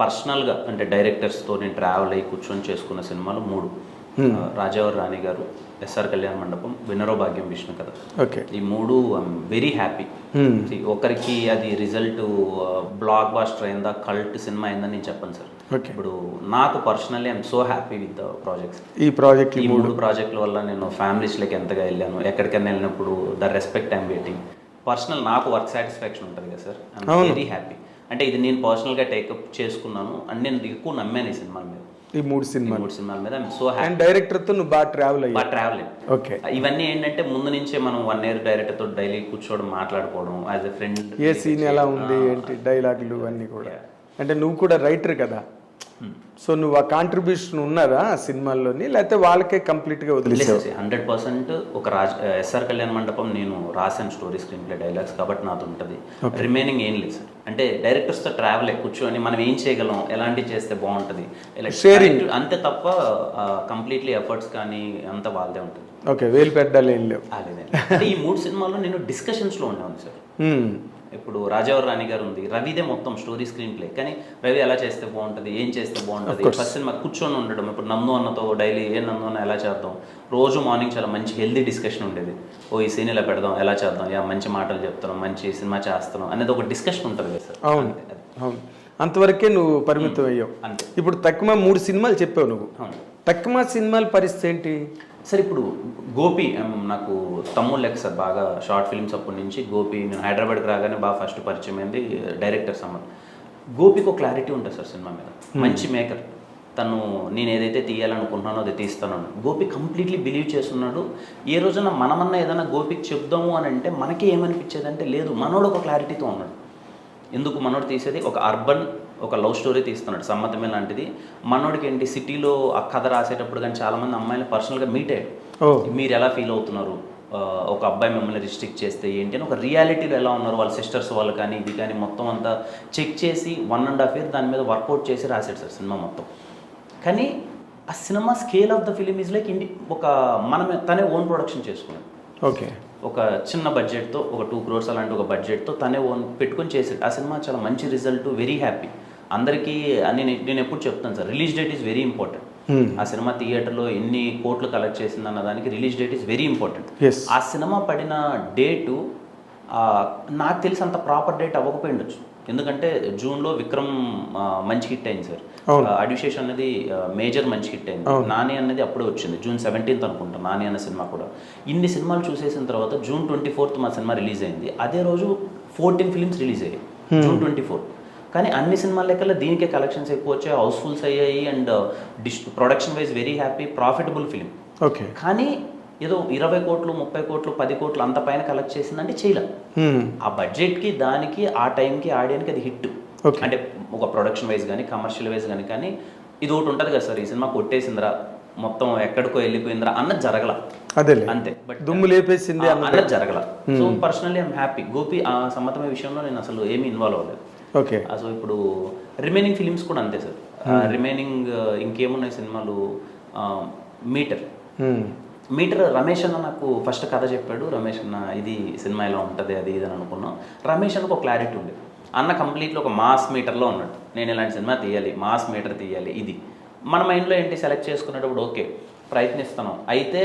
పర్సనల్గా అంటే డైరెక్టర్స్తో నేను ట్రావెల్ అయ్యి కూర్చొని చేసుకున్న సినిమాలు 3. రాజావారి రాణి గారు, ఎస్ఆర్ కళ్యాణ మండపం, వినరో భాగ్యం విష్ణు కథ. ఓకే. ఈ 3 ఐఎమ్ వెరీ హ్యాపీ. ఒకరికి అది రిజల్ట్ బ్లాక్ బాస్టర్ అయిందా, కల్ట్ సినిమా అయిందని నేను చెప్పను సార్. ఇప్పుడు నాకు personally I'm so happy with the projects. ఈ 3 ప్రాజెక్టుల వల్ల నేను ఫ్యామిలీస్లోకి ఎంతగా వెళ్ళాను, ఎక్కడికైనా వెళ్ళినప్పుడు the respect I'm waiting. Personal నాకు వర్క్ సాటిస్ఫాక్షన్ ఉంటుంది కదా సార్, ఐఎమ్ వెరీ హ్యాపీ. అంటే ఇది నేను పర్సనల్గా టేకప్ చేసుకున్నాను అండ్ నేను ఎక్కువ నమ్మాను ఈ సినిమాల మీద. ఈ 3 సినిమాల మీద ఐఎమ్ సో హ్యాపీ. అండ్ డైరెక్టర్తో నువ్వు బాగా ట్రావెల్ ఓకే. ఇవన్నీ ఏంటంటే ముందు నుంచే మనం 1 year డైరెక్టర్తో డైలీ కూర్చోవడం, మాట్లాడుకోవడం, యాజ్ ఎ ఫ్రెండ్ ఏ సీన్ ఎలా ఉంది ఏంటి, డైలాగులు అన్నీ కూడా. అంటే నువ్వు కూడా రైటర్ కదా, సో నువ్వు ఆ కాంట్రిబ్యూషన్ ఉన్నారా ఆ సినిమాల్లోని, లేకపోతే వాళ్ళకే కంప్లీట్గా వదిలేసావు? 100% ఒక ఎస్ఆర్ కళ్యాణ మండపం నేను రాశాను స్టోరీ, స్క్రీన్ ప్లే, డైలాగ్స్, కాబట్టి నాతో ఉంటుంది. రిమైనింగ్ ఏం లేదు సార్. అంటే డైరెక్టర్స్తో ట్రావెల్ కూర్చొని మనం ఏం చేయగలం, ఎలాంటివి చేస్తే బాగుంటుంది, షేరింగ్ అంతే తప్ప కంప్లీట్లీ ఎఫర్ట్స్ కానీ అంత వాళ్ళదే ఉంటుంది. ఓకే. వేలు పెట్టాలి ఏం లేవు. అంటే ఈ 3 సినిమాల్లో నేను డిస్కషన్స్లో ఉన్నాను సార్. ఇప్పుడు రాజావారి రాణి గారు ఉంది, రవిదే మొత్తం స్టోరీ, స్క్రీన్ ప్లే, కానీ రవి ఎలా చేస్తే బాగుంటుంది, ఏం చేస్తే బాగుంటుంది, ఫస్ట్ సినిమా కూర్చొని ఉండడం. ఇప్పుడు నందు అన్నతో డైలీ నందు అన్న ఎలా చేద్దాం, రోజు మార్నింగ్ చాలా మంచి హెల్దీ డిస్కషన్ ఉండేది. ఈ సీన్ ఇలా పెడదాం, ఎలా చేద్దాం, మంచి మాటలు చెప్తున్నాం, మంచి సినిమా చేస్తున్నాం అనేది ఒక డిస్కషన్ ఉంటుంది కదా సార్. అవును. అంతవరకే నువ్వు పరిమితం అయ్యావు. అంతే. ఇప్పుడు తక్కువ 3 సినిమాలు చెప్పావు నువ్వు. తక్కువ సినిమాల పరిస్థితి ఏంటి సార్? ఇప్పుడు గోపి నాకు తమ్ముడు లెక్క సార్, బాగా షార్ట్ ఫిల్మ్స్ అప్పటి నుంచి. గోపి నేను హైదరాబాద్కి రాగానే బాగా ఫస్ట్ పరిచయం అయింది డైరెక్టర్ సమ్మర్. గోపికి ఒక క్లారిటీ ఉంటుంది సార్ సినిమా మీద, మంచి మేకర్ తను. నేను ఏదైతే తీయాలనుకుంటున్నానో అది తీస్తాను. గోపి కంప్లీట్లీ బిలీవ్ చేస్తున్నాడు. ఏ రోజున మనమన్నా ఏదైనా గోపికి చెప్దాము అని అంటే మనకి ఏమనిపించేది అంటే, లేదు మనోడు ఒక క్లారిటీతో ఉన్నాడు. ఎందుకు మనోడు తీసేది ఒక అర్బన్, ఒక లవ్ స్టోరీ తీస్తున్నాడు, సమ్మతమే లాంటిది. మనోడికి ఏంటి, సిటీలో ఆ కథ రాసేటప్పుడు కానీ చాలామంది అమ్మాయిలు పర్సనల్గా మీట్ అయ్యాడు. మీరు ఎలా ఫీల్ అవుతున్నారు, ఒక అబ్బాయి మిమ్మల్ని రిస్ట్రిక్ట్ చేస్తే ఏంటి అని, ఒక రియాలిటీలో ఎలా ఉన్నారు వాళ్ళ సిస్టర్స్ వాళ్ళు కానీ ఇది కానీ మొత్తం అంతా చెక్ చేసి 1.5 year దాని మీద వర్కౌట్ చేసి రాశాడు సార్ సినిమా మొత్తం. కానీ ఆ cinema scale of the film is like ఒక మనమే తనే ఓన్ ప్రొడక్షన్ చేసుకున్నాడు. ఓకే. ఒక చిన్న బడ్జెట్తో, ఒక 2 crores అలాంటి ఒక బడ్జెట్తో తనే ఓన్ పెట్టుకొని చేసాడు. ఆ సినిమా చాలా మంచి రిజల్ట్, వెరీ హ్యాపీ. అందరికీ నేను ఎప్పుడు చెప్తాను sir, release date is very important. ఆ సినిమా థియేటర్లో ఎన్ని కోట్లు కలెక్ట్ చేసింది అన్న దానికి release date is very important. ఆ సినిమా పడిన డేటు నాకు తెలిసి అంత ప్రాపర్ డేట్ అవ్వకపోయి ఉండొచ్చు. ఎందుకంటే జూన్లో విక్రమ్ మంచి హిట్ అయింది సార్, అడ్యుషేషన్ అనేది మేజర్ మంచి హిట్ అయింది. నాని అనేది అప్పుడే వచ్చింది, June 17th అనుకుంటా నాని అనే సినిమా కూడా. ఇన్ని సినిమాలు చూసేసిన తర్వాత June 24th మా సినిమా రిలీజ్ అయింది. అదే రోజు 14 ఫిలిమ్స్ రిలీజ్ అయ్యాయి June 24th. కానీ అన్ని సినిమాల లెక్కల్లో దీనికే కలెక్షన్స్ ఎక్కువ వచ్చాయి, హౌస్ఫుల్స్ అయ్యాయి, and production wise very happy, profitable film. Okay. కానీ ఏదో 20 కోట్లు 30 కోట్లు 10 కోట్లు అంత పైన కలెక్ట్ చేసిందంటే చేయలే. ఆ బడ్జెట్కి దానికి ఆ టైంకి ఆడియన్కి అది హిట్. అంటే ఒక ప్రొడక్షన్ వైజ్ కానీ కమర్షియల్ వైజ్ కానీ ఇది ఒకటి ఉంటుంది కదా సార్, ఈ సినిమా కొట్టేసిందిరా, మొత్తం ఎక్కడికో వెళ్ళిపోయిందిరా అన్నది జరగల. అదే అంతే, బట్ దుమ్ము లేపేసింది అన్నది జరగల. So personally I'm happy. Gopi ఆ సమ్మతమైన విషయంలో నేను అసలు ఏమీ ఇన్వాల్వ్ అవ్వలేదు. ఓకే. సో ఇప్పుడు రిమైనింగ్ ఫిలిమ్స్ కూడా అంతే సార్. రిమైనింగ్ ఇంకేమున్నాయి సినిమాలు, మీటర్ రమేష్ అన్న నాకు ఫస్ట్ కథ చెప్పాడు. రమేష్ అన్న ఇది సినిమా ఇలా ఉంటుంది అది ఇది అని అనుకున్నాం. రమేష్ అన్నకు ఒక క్లారిటీ ఉంది. అన్న కంప్లీట్లీ ఒక మాస్ మీటర్లో ఉన్నాడు. నేను ఇలాంటి సినిమా తీయాలి, మాస్ మీటర్ తీయాలి. ఇది మన మైండ్లో ఏంటి సెలెక్ట్ చేసుకునేటప్పుడు ఓకే ప్రయత్నిస్తున్నాం, అయితే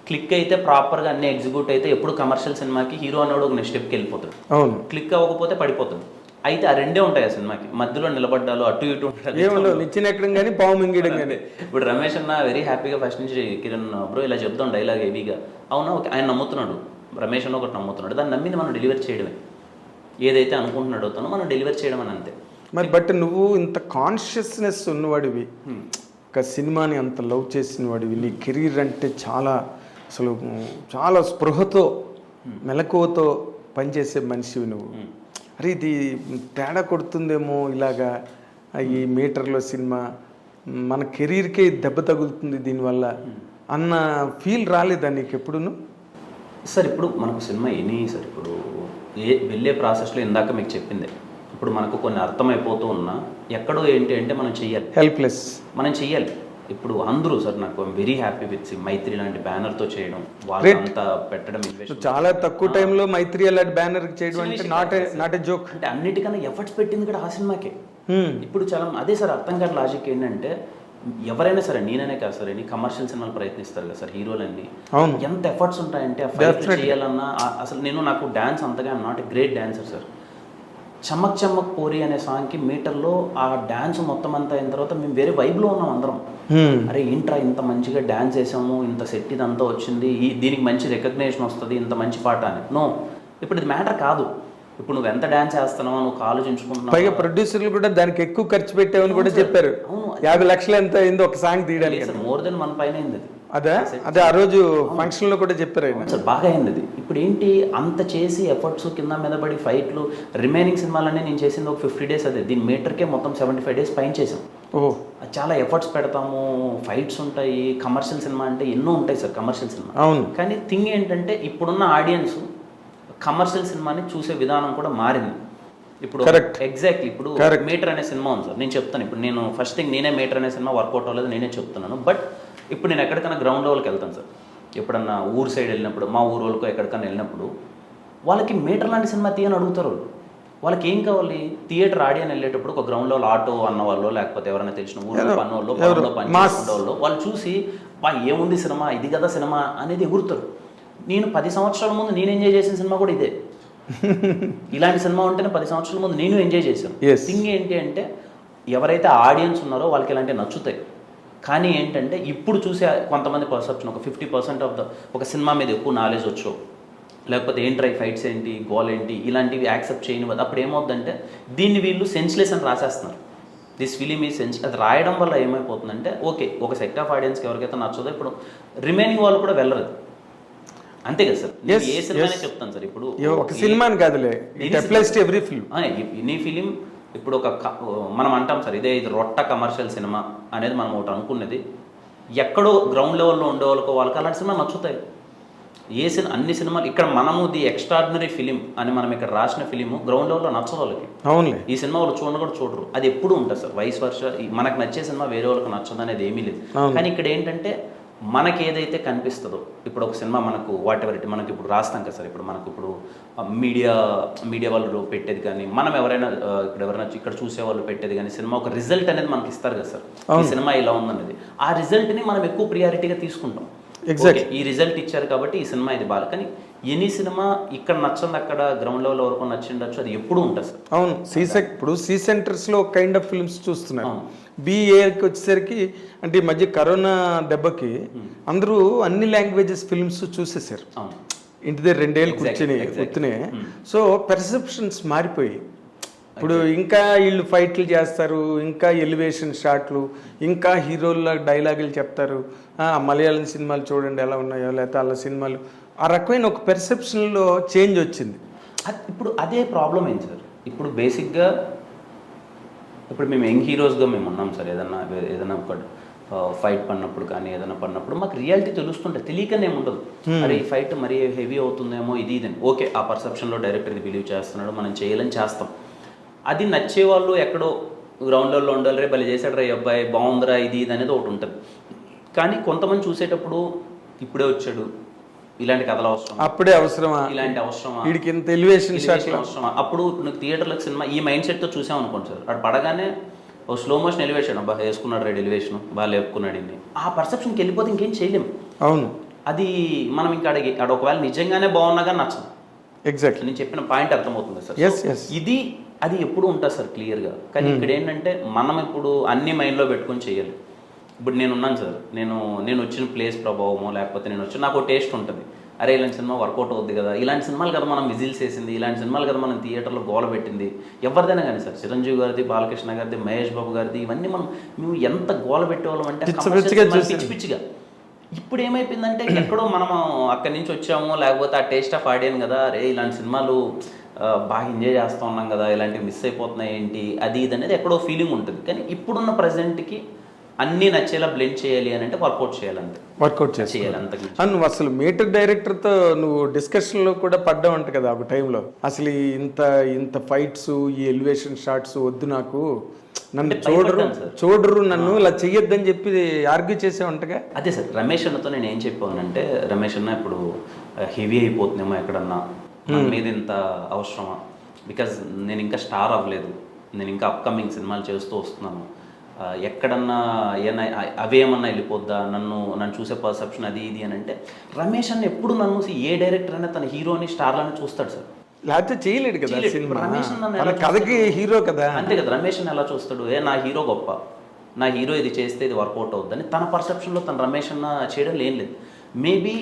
క్లిక్ అయితే ప్రాపర్గా అన్ని ఎగ్జిక్యూట్ అయితే ఎప్పుడు కమర్షియల్ సినిమాకి హీరో అనేవాడు ఒక నెక్స్ట్ స్టెప్కి వెళ్ళిపోతాడు. అవును, క్లిక్ అవ్వకపోతే పడిపోతుంది. అయితే ఆ రెండే ఉంటాయి ఆ సినిమాకి, మధ్యలో నిలబడ్డాలు అటు ఇటు నిచ్చినెక్కడం కానీ పావు మింగడం కానీ. ఇప్పుడు రమేష్ అన్న వెరీ హ్యాపీగా ఫస్ట్ నుంచి కిరణ్ బ్రో ఇలా చెప్తాం డైలాగ్ హెవీగా, అవునా ఓకే ఆయన నమ్ముతున్నాడు, రమేష్ అన్న ఒకటి నమ్ముతున్నాడు, దాన్ని నమ్మింది మనం డెలివరీ చేయడమే, ఏదైతే అనుకుంటున్నాడో తను మనం డెలివరీ చేయడం అని అంతే. మరి బట్ నువ్వు ఇంత కాన్షియస్నెస్ ఉన్నవాడివి, ఒక సినిమాని అంత లవ్ చేసిన వాడివి, నీ కెరీర్ అంటే చాలా అసలు చాలా స్పృహతో మెలకువతో పనిచేసే మనిషివి నువ్వు. అరే ఇది తేడా కొడుతుందేమో ఇలాగా ఈ మీటర్లో సినిమా మన కెరీర్కే దెబ్బ తగులుతుంది దీనివల్ల అన్న ఫీల్ రాలేదా నీకు ఎప్పుడును? సార్ ఇప్పుడు మనకు సినిమా సార్ ఇప్పుడు వెళ్ళే ప్రాసెస్లో ఇందాక మీకు చెప్పింది, ఇప్పుడు మనకు కొన్ని అర్థమైపోతూ ఉన్నా ఎక్కడో ఏంటి అంటే మనం చెయ్యాలి, హెల్ప్లెస్ మనం చెయ్యాలి. ఇప్పుడు అందరూ సార్ నాకు వెరీ హ్యాపీ విత్ మైత్రి లాంటి బ్యానర్తో చేయడం, వాళ్ళంతా పెట్టడం, చాలా తక్కువ టైంలో మైత్రి అలాంటి బ్యానర్ చేయడం అంటే నాట్ ఏ జోక్. అంటే అన్నిటికన్నా ఎఫర్ట్స్ పెట్టింది కూడా ఆ సినిమాకే. ఇప్పుడు చాలా అదే సార్ అర్థం కాని లాజిక్ ఏంటంటే ఎవరైనా సరే నేననే కాదు సార్ అని కమర్షియల్ సినిమాలు ప్రయత్నిస్తారు కదా సార్ హీరోలన్నీ, ఎంత ఎఫర్ట్స్ ఉంటాయంటే ఆ ఫైట్ చేయాలన్నా. అసలు నాకు డాన్స్ అంతగా not a great dancer sir. చమ్మక్ చమ్మక్ పోరి అనే సాంగ్కి మీటర్లో ఆ డాన్స్ మొత్తం అంతా అయిన తర్వాత మేము వేరే వైబ్లో ఉన్నాం అందరం. అరే ఏంట్రా ఇంత మంచిగా డాన్స్ వేసాము, ఇంత సెట్ ఇదంతా వచ్చింది, దీనికి మంచి రికగ్నేషన్ వస్తుంది, ఇంత మంచి పాట అని. నో, ఇప్పుడు ఇది మ్యాటర్ కాదు. ఇప్పుడు నువ్వు ఎంత డాన్స్ వేస్తున్నావో నువ్వు ఆలోచించుకుంటున్నావు. పైగా ప్రొడ్యూసర్లు కూడా దానికి ఎక్కువ ఖర్చు పెట్టావని కూడా చెప్పారు. 50 లక్షలు ఎంత అయిందో ఒక సాంగ్ తీయడానికి. మోర్ దెన్ 1 పైన అయింది. అదే ఆ రోజు ఫంక్షన్ లో కూడా చెప్పారు సార్ బాగా అయింది అది. ఇప్పుడు ఏంటి అంత చేసి ఎఫర్ట్స్ కింద మీద పడి ఫైట్లు, రిమైనింగ్ సినిమాలన్నీ నేను చేసింది ఒక 50 days అదే, దీని మీటర్కే మొత్తం 75 days పైన చేసాం. చాలా ఎఫర్ట్స్ పెడతాము, ఫైట్స్ ఉంటాయి. కమర్షియల్ సినిమా అంటే ఎన్నో ఉంటాయి సార్ కమర్షియల్ సినిమా. అవును, కానీ థింగ్ ఏంటంటే ఇప్పుడున్న ఆడియన్స్ కమర్షియల్ సినిమాని చూసే విధానం కూడా మారింది. ఇప్పుడు ఎగ్జాక్ట్లీ ఇప్పుడు మీటర్ అనే సినిమా ఉంది సార్, నేను చెప్తాను. ఇప్పుడు నేను ఫస్ట్ థింగ్ నేనే మీటర్ అనే సినిమా వర్కౌట్ అవ్వలేదు నేనే చెప్తున్నాను. బట్ ఇప్పుడు నేను ఎక్కడికైనా గ్రౌండ్ లెవెల్కి వెళ్తాను సార్, ఎప్పుడన్నా ఊరు సైడ్ వెళ్ళినప్పుడు, మా ఊరు వాళ్ళకో ఎక్కడికైనా వెళ్ళినప్పుడు వాళ్ళకి మీటర్ లాంటి సినిమా తీయని అడుగుతారు. వాళ్ళకి ఏం కావాలి, థియేటర్ ఆడియన్ వెళ్ళేటప్పుడు ఒక గ్రౌండ్ లెవెల్ ఆటో అన్న వాళ్ళు, లేకపోతే ఎవరైనా తెలిసిన ఊళ్ళో పన్నోళ్ళు, పనుల్లో పనిచేసుకునే వాళ్ళు, వాళ్ళు చూసి బా ఏముంది సినిమా, ఇది కదా సినిమా అనేది ఎగురుతారు. నేను 10 సంవత్సరాల ముందు నేను ఎంజాయ్ చేసిన సినిమా కూడా ఇదే. ఇలాంటి సినిమా ఉంటేనే 10 సంవత్సరాల ముందు నేను ఎంజాయ్ చేశాను. థింగ్ ఏంటి అంటే ఎవరైతే ఆడియన్స్ ఉన్నారో వాళ్ళకి ఇలాంటివి నచ్చుతాయి. కానీ ఏంటంటే ఇప్పుడు చూసే కొంతమంది పర్సెప్షన్, ఒక 50% ఆఫ్ ఒక సినిమా మీద ఎక్కువ నాలెడ్జ్ వచ్చో, లేకపోతే ఏంట్రై ఫైట్స్ ఏంటి, గోల్ ఏంటి, ఇలాంటివి యాక్సెప్ట్ చేయని వద్ద అప్పుడు ఏమవుతుందంటే దీన్ని వీళ్ళు సెన్స్లెస్ అని రాసేస్తున్నారు. దిస్ ఫిలిం ఈ సెన్స్. అది రాయడం వల్ల ఏమైపోతుందంటే ఓకే ఒక సెట్ ఆఫ్ ఆడియన్స్కి ఎవరికైతే నచ్చదో ఇప్పుడు రిమైనింగ్ వాళ్ళు కూడా వెళ్ళరు. అంతే కదా సార్, ఏ సినిమానే చెప్తాను సార్. ఇప్పుడు ఒక సినిమా కాదులే, ఎవ్రీ ఫిలిం. ఎనీ ఫిలిం ఇప్పుడు మనం అంటాం సార్ ఇది రొట్ట కమర్షియల్ సినిమా అనేది మనం ఒకటి అనుకున్నది. ఎక్కడో గ్రౌండ్ లెవెల్లో ఉండే వాళ్ళకి అలాంటి సినిమా నచ్చుతాయి. అన్ని సినిమాలు ఇక్కడ మనము ది ఎక్స్ట్రాడినరీ ఫిలిం అని మనం ఇక్కడ రాసిన ఫిలిం గ్రౌండ్ లెవెల్లో నచ్చదు వాళ్ళకి. అవును, ఈ సినిమా వాళ్ళు చూడను కూడా చూడరు. అది ఎప్పుడు ఉంటుంది సార్, వైస్ వర్ష. మనకు నచ్చే సినిమా వేరే వాళ్ళకి నచ్చదు అనేది ఏమీ లేదు. కానీ ఇక్కడ ఏంటంటే మనకి ఏదైతే కనిపిస్తుందో, ఇప్పుడు ఒక సినిమా మనకు వాట్ ఎవర్ మనకి ఇప్పుడు రాస్తాం కదా సార్, ఇప్పుడు మనకు ఇప్పుడు మీడియా వాళ్ళు పెట్టేది కానీ, మనం ఎవరైనా ఇక్కడ చూసే వాళ్ళు పెట్టేది కానీ, సినిమా ఒక రిజల్ట్ అనేది మనకి ఇస్తారు కదా సార్, ఈ సినిమా ఇలా ఉందనేది. ఆ రిజల్ట్ని మనం ఎక్కువ ప్రియారిటీగా తీసుకుంటాం. ఈ రిజల్ట్ ఇచ్చారు కాబట్టి ఈ సినిమా ఇది బాగా. కానీ ఎనీ సినిమా ఇక్కడ నచ్చంది అక్కడ గ్రౌండ్ లెవెల్ వరకు నచ్చిండొచ్చు, అది ఎప్పుడు ఉంటుంది సార్. అవును, ఇప్పుడు సి సెంటర్స్లో కైండ్ ఆఫ్ ఫిల్మ్స్ చూస్తున్నారు. బిఏకి వచ్చేసరికి అంటే ఈ మధ్య కరోనా దెబ్బకి అందరూ అన్ని లాంగ్వేజెస్ ఫిల్మ్స్ చూసేసారు. ఇంటి దగ్గర 2 ఏళ్ళు కూర్చునే. సో పెర్సెప్షన్స్ మారిపోయి ఇప్పుడు ఇంకా వీళ్ళు ఫైట్లు చేస్తారు, ఇంకా ఎలివేషన్ షాట్లు, ఇంకా హీరోల డైలాగులు చెప్తారు. మలయాళం సినిమాలు చూడండి ఎలా ఉన్నాయో, లేకపోతే వాళ్ళ సినిమాలు, ఆ రకమైన ఒక పెర్సెప్షన్లో చేంజ్ వచ్చింది. ఇప్పుడు అదే ప్రాబ్లం ఏంటి సార్. ఇప్పుడు బేసిక్గా ఇప్పుడు మేము యంగ్ హీరోస్గా మేము ఉన్నాం సార్. ఏదైనా ఒక ఫైట్ పడినప్పుడు కానీ ఏదైనా పడినప్పుడు మాకు రియాలిటీ తెలుస్తుంటే తెలియకనే ఉండదు. అరే ఈ ఫైట్ మరీ హెవీ అవుతుందేమో ఇది ఇదని. ఓకే ఆ పర్సెప్షన్లో డైరెక్టర్ ఇది బిలీవ్ చేస్తున్నాడు, మనం చేయాలని చేస్తాం. అది నచ్చేవాళ్ళు ఎక్కడో గ్రౌండ్లో ఉండాలి, రే భలే చేశాడు రా ఈ అబ్బాయి, బాగుందిరా ఇది అనేది ఒకటి ఉంటుంది. కానీ కొంతమంది చూసేటప్పుడు ఇప్పుడే వచ్చాడు, ఇలాంటి కథలు అవసరం, అప్పుడే అవసరమా, ఇలాంటి అవసరమా, వీడికి ఇంత ఎలివేషన్ అవసరమా. అప్పుడు నువ్వు థియేటర్లకు సినిమా ఈ మైండ్ సెట్తో చూసాం అనుకోండి సార్, అక్కడ పడగానే ఓ స్లో మోషన్ ఎలివేషన్, అబ్బా వేసుకున్నాడు రెడ్ ఎలివేషన్, బాగా లేపుకున్నాడు ఇన్ని, ఆ పర్సెప్షన్కి వెళ్ళిపోతే ఇంకేం చేయలేము. అవును, అది మనం ఇంకా అక్కడ ఒకవేళ నిజంగానే బాగున్నా కానీ నచ్చదు. ఎగ్జాక్ట్లీ నేను చెప్పిన పాయింట్ అర్థమవుతుంది సార్. ఎస్ ఎస్, ఇది అది ఎప్పుడు ఉంటుంది సార్ క్లియర్గా. కానీ ఇక్కడ ఏంటంటే మనం ఇప్పుడు అన్ని మైండ్లో పెట్టుకొని చేయాలి. ఇప్పుడు నేను ఉన్నాను సార్, నేను వచ్చిన ప్లేస్ ప్రభావమో లేకపోతే నేను వచ్చి నాకు టేస్ట్ ఉంటుంది, అరే ఇలాంటి సినిమా వర్కౌట్ అవుద్ది కదా, ఇలాంటి సినిమాలు కదా మనం విజిల్స్ వేసింది, ఇలాంటి సినిమాలు కదా మనం థియేటర్లో గోల పెట్టింది, ఎవరిదైనా కానీ సార్, చిరంజీవి గారిది, బాలకృష్ణ గారిది, మహేష్ బాబు గారిది, ఇవన్నీ మేము ఎంత గోల పెట్టేవాళ్ళం అంటే పిచ్చిగా. ఇప్పుడు ఏమైపోయిందంటే ఎక్కడో మనం అక్కడి నుంచి వచ్చాము, లేకపోతే ఆ టేస్ట్ ఆఫ్ ఆడియన్ కదా, అరే ఇలాంటి సినిమాలు బాగా ఎంజాయ్ చేస్తూ ఉన్నాం కదా, ఇలాంటివి మిస్ అయిపోతున్నాయి ఏంటి, అది ఇది అనేది ఎక్కడో ఫీలింగ్ ఉంటుంది. కానీ ఇప్పుడున్న ప్రజెంట్కి అన్నీ నచ్చేలా బ్లెండ్ చేయాలి అని అంటే వర్కౌట్ చేయాలంతే, వర్కౌట్ చేయాలి అంతకు. నువ్వు అసలు మీటర్ డైరెక్టర్తో నువ్వు డిస్కషన్లో కూడా పడ్డావంట కదా ఒక టైంలో, అసలు ఇంత ఫైట్స్, ఈ ఎలివేషన్ షాట్స్ వద్దు, నాకు నన్ను చూడరు నన్ను ఇలా చెయ్యొద్దని చెప్పి ఆర్గ్యూ చేసేవంటగా. అదే సార్, రమేష్ అన్నతో నేను ఏం చెప్పానంటే, రమేష్ అన్న ఇప్పుడు హెవీ అయిపోతుందేమో ఎక్కడన్నా, మన మీద ఇంత అవసరమా, బికాజ్ నేను ఇంకా స్టార్ అవ్వలేదు, నేను ఇంకా అప్కమింగ్ సినిమాలు చేస్తూ వస్తున్నాను, ఎక్కడన్నా ఏమైనా అవేమన్నా వెళ్ళిపోద్దా, నన్ను చూసే పర్సెప్షన్ అది ఇది అని అంటే, రమేష్ అన్న ఎప్పుడు నన్ను ఏ డైరెక్టర్ అయినా తన హీరోని స్టార్లని చూస్తాడు సార్, లేకపోతే చేయలేడు కదా సినిమా, రమేష్ కథకి హీరో కదా, అంతే కదా. రమేష్ అన్న ఎలా చూస్తాడు, నా హీరో గొప్ప, నా హీరో ఇది చేస్తే ఇది వర్కౌట్ అవుద్దని తన పర్సెప్షన్లో తన రమేష్ అన్న చేయడం ఏం లేదు. మేబీ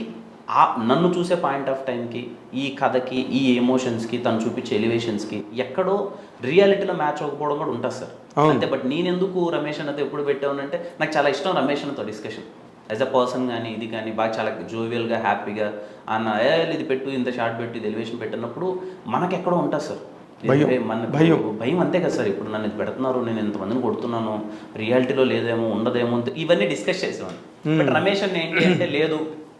నన్ను చూసే పాయింట్ ఆఫ్ టైంకి, ఈ కథకి, ఈ ఎమోషన్స్కి, తను చూపించే ఎలివేషన్స్కి ఎక్కడో రియాలిటీలో మ్యాచ్ అవ్వకపోవడం కూడా ఉంటుంది సార్, అంతే. బట్ నేను ఎందుకు రమేష్ అన్నతో ఎప్పుడు పెట్టానంటే, నాకు చాలా ఇష్టం రమేష్ అన్నతో డిస్కషన్ యాజ్ అ పర్సన్ కానీ ఇది కానీ, బాగా చాలా జోవియల్గా హ్యాపీగా అన్న ఇది పెట్టు, ఇంత షార్ట్ పెట్టు, ఇది ఎలివేషన్ పెట్టినప్పుడు మనకెక్కడో ఉంటుంది సార్ భయం, అంతే కదా సార్. ఇప్పుడు నన్ను ఇది పెడుతున్నారు, నేను ఎంతమందిని కొడుతున్నాను, రియాలిటీలో లేదేమో, ఉండదేమో, ఇవన్నీ డిస్కస్ చేసేవాడిని. బట్ రమేష్ అన్న ఏంటి అంటే, లేదు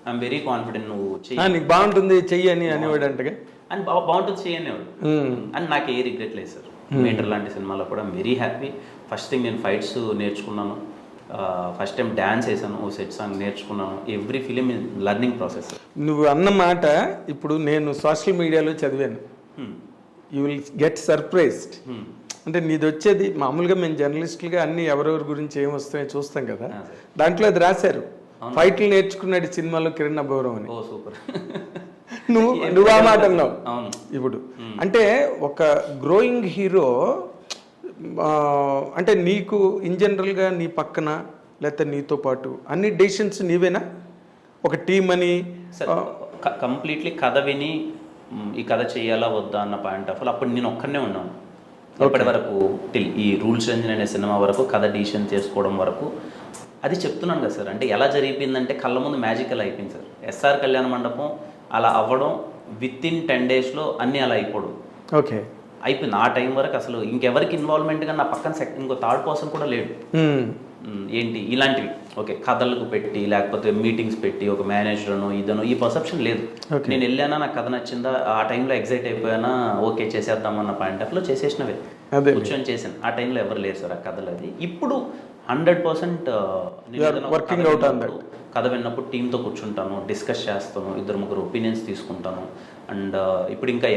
ఐఎమ్ వెరీ కాన్ఫిడెంట్, నువ్వు చెయ్యి, బాగుంటుంది చెయ్యి అని అనేవాడు అంటగా, అని బాగుంటుంది చెయ్యనేవాడు. అని నాకు ఏ రిగ్రెట్ లేదు సార్. మీటర్ లాంటి సినిమాలో కూడా వెరీ హ్యాపీ. ఫస్ట్ థింగ్ నేను ఫైట్స్ నేర్చుకున్నాను, ఫస్ట్ టైం డ్యాన్స్ వేసాను, సెట్ సాంగ్ నేర్చుకున్నాను. Every film learning process. నువ్వు అన్న మాట ఇప్పుడు నేను సోషల్ మీడియాలో చదివాను, యూ విల్ గెట్ సర్ప్రైజ్డ్. అంటే నీది వచ్చేది మామూలుగా మేము జర్నలిస్టులుగా అన్ని ఎవరెవరి గురించి ఏం వస్తాయో చూస్తాం కదా, దాంట్లో అది రాశారు, ఫైట్లు నేర్చుకున్నాడు సినిమాలో కిరణ్ అబ్బవరం అని. ఓ సూపర్. నువ్వు ఆ మాట అన్నావు. ఇప్పుడు అంటే ఒక గ్రోయింగ్ హీరో అంటే నీకు ఇన్ జనరల్గా నీ పక్కన లేకపోతే నీతో పాటు అన్ని డెసిషన్స్ నీవేనా, ఒక టీం అని? కంప్లీట్లీ కథ విని ఈ కథ చేయాలా వద్దా అన్న పాయింట్ ఆఫ్ అప్పుడు నేను ఒక్కనే ఉన్నాను. ఇప్పటి వరకు టిల్ ఈ రూల్స్ చేంజ్ అనే సినిమా వరకు కథ డిసిషన్ చేసుకోవడం వరకు అది చెప్తున్నాను కదా సార్. అంటే ఎలా జరిగిపోయిందంటే కళ్ళ ముందు మ్యాజికల్ అయిపోయింది సార్. ఎస్ఆర్ కళ్యాణ మండపం అలా అవ్వడం, విత్ ఇన్ 10 daysలో అన్నీ అలా అయిపోవడం. ఓకే, అయిపోయింది. ఆ టైం వరకు అసలు ఇంకెవరికి ఇన్వాల్వ్మెంట్గా నా పక్కన ఇంకో థర్డ్ పర్సన్ కూడా లేడు. ఏంటి ఇలాంటివి ఓకే కథలకు పెట్టి లేకపోతే మీటింగ్స్ పెట్టి ఒక మేనేజర్ను ఇదనో ఈ పర్సెప్షన్ లేదు. నేను వెళ్ళానా, నాకు కథ నచ్చిందా, ఆ టైంలో ఎగ్జైట్ అయిపోయానా, ఓకే చేసేద్దామన్న పాయింట్ ఆఫ్లో చేసేసినవే కూర్చొని చేశాను. ఆ టైంలో ఎవరు లేరు సార్ ఆ కథలు. అది ఇప్పుడు 100% వర్కింగ్ అవుట్ అన్నట్టు. కథ విన్నప్పుడు టీంతో కూర్చుంటాను, డిస్కస్ చేస్తాను, 2-3 ఒపీనియన్స్ తీసుకుంటాను. అండ్ ఇప్పుడు ఇంకా